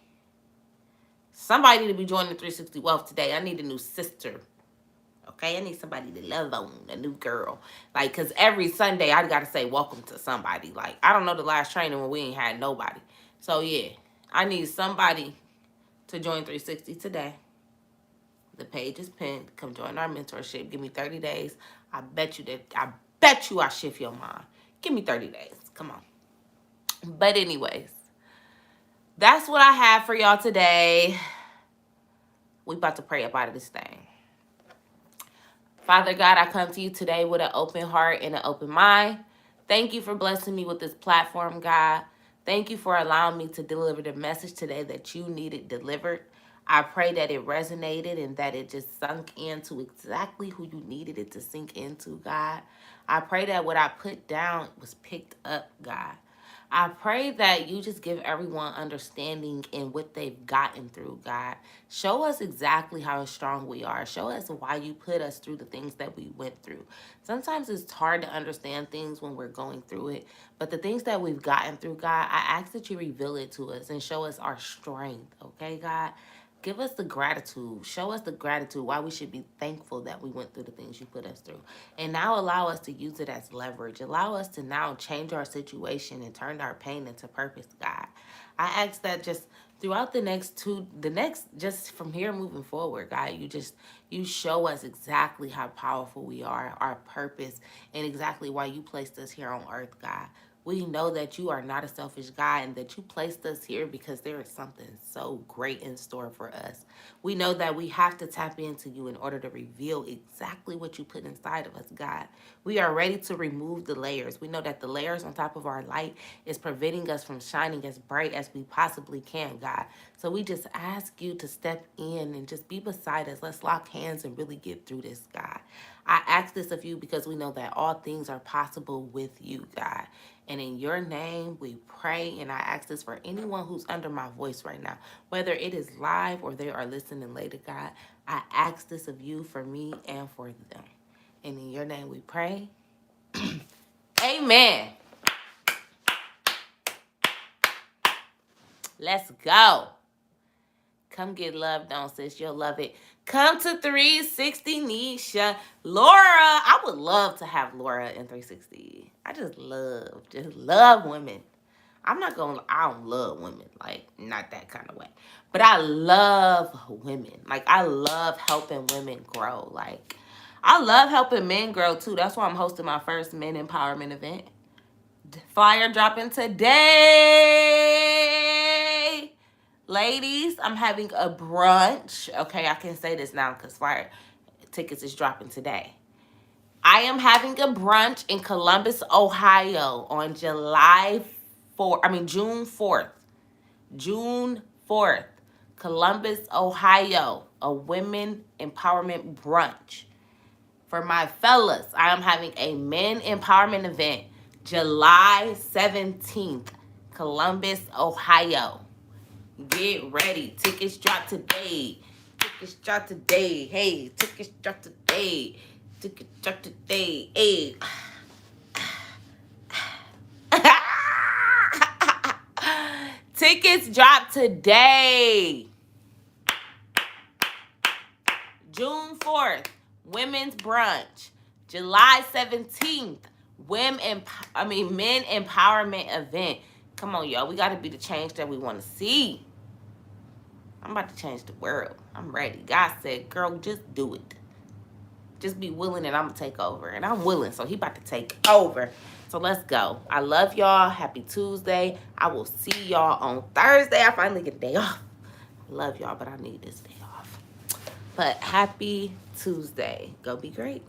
Somebody need to be joining 360 Wealth today. I need a new sister. Okay, I need somebody to love on, a new girl. Like, because every Sunday I got to say welcome to somebody. Like, I don't know the last training when we ain't had nobody. So, yeah, I need somebody to join 360 today. The page is pinned. Come join our mentorship. Give me 30 days. I bet bet you I shift your mind. Give me 30 days. Come on. But anyways, that's what I have for y'all today. We about to pray up out of this thing. Father God, I come to you today with an open heart and an open mind. Thank you for blessing me with this platform, God. Thank you for allowing me to deliver the message today that you needed delivered. I pray that it resonated and that it just sunk into exactly who you needed it to sink into, God. I pray that what I put down was picked up, God. I pray that you just give everyone understanding in what they've gotten through, God. Show us exactly how strong we are. Show us why you put us through the things that we went through. Sometimes it's hard to understand things when we're going through it, but the things that we've gotten through, God, I ask that you reveal it to us and show us our strength, okay, God? Give us the gratitude. Show us the gratitude why we should be thankful that we went through the things you put us through. And now allow us to use it as leverage. Allow us to now change our situation and turn our pain into purpose, God. I ask that just throughout just from here moving forward, God, you show us exactly how powerful we are, our purpose, and exactly why you placed us here on earth, God. We know that you are not a selfish God and that you placed us here because there is something so great in store for us. We know that we have to tap into you in order to reveal exactly what you put inside of us, God. We are ready to remove the layers. We know that the layers on top of our light is preventing us from shining as bright as we possibly can, God. So we just ask you to step in and just be beside us. Let's lock hands and really get through this, God. I ask this of you because we know that all things are possible with you, God. And in your name, we pray. And I ask this for anyone who's under my voice right now, whether it is live or they are listening later, God. I ask this of you for me and for them. And in your name we pray. Amen. Let's go. Come get loved on, sis. You'll love it. Come to 360 Ny'Asia. Laura, I would love to have Laura in 360. I just love women. I don't love women, like, not that kind of way. But I love women. Like, I love helping women grow. Like, I love helping men grow, too. That's why I'm hosting my first men empowerment event. Flyer dropping today. Ladies, I'm having a brunch. Okay, I can say this now because flyer tickets is dropping today. I am having a brunch in Columbus, Ohio on June 4th. June 4th. Columbus, Ohio. A women empowerment brunch. For my fellas, I am having a men empowerment event July 17th. Columbus, Ohio. Get ready. Tickets drop today. Tickets drop today. Hey, tickets drop today. Tickets drop today. Hey. Tickets drop today. June 4th, women's brunch. July 17th, men empowerment event. Come on, y'all. We got to be the change that we want to see. I'm about to change the world. I'm ready. God said, girl, just do it. Just be willing and I'm going to take over. And I'm willing, so he about to take over. So let's go. I love y'all. Happy Tuesday. I will see y'all on Thursday. I finally get a day off. I love y'all, but I need this day off. But happy Tuesday. Go be great.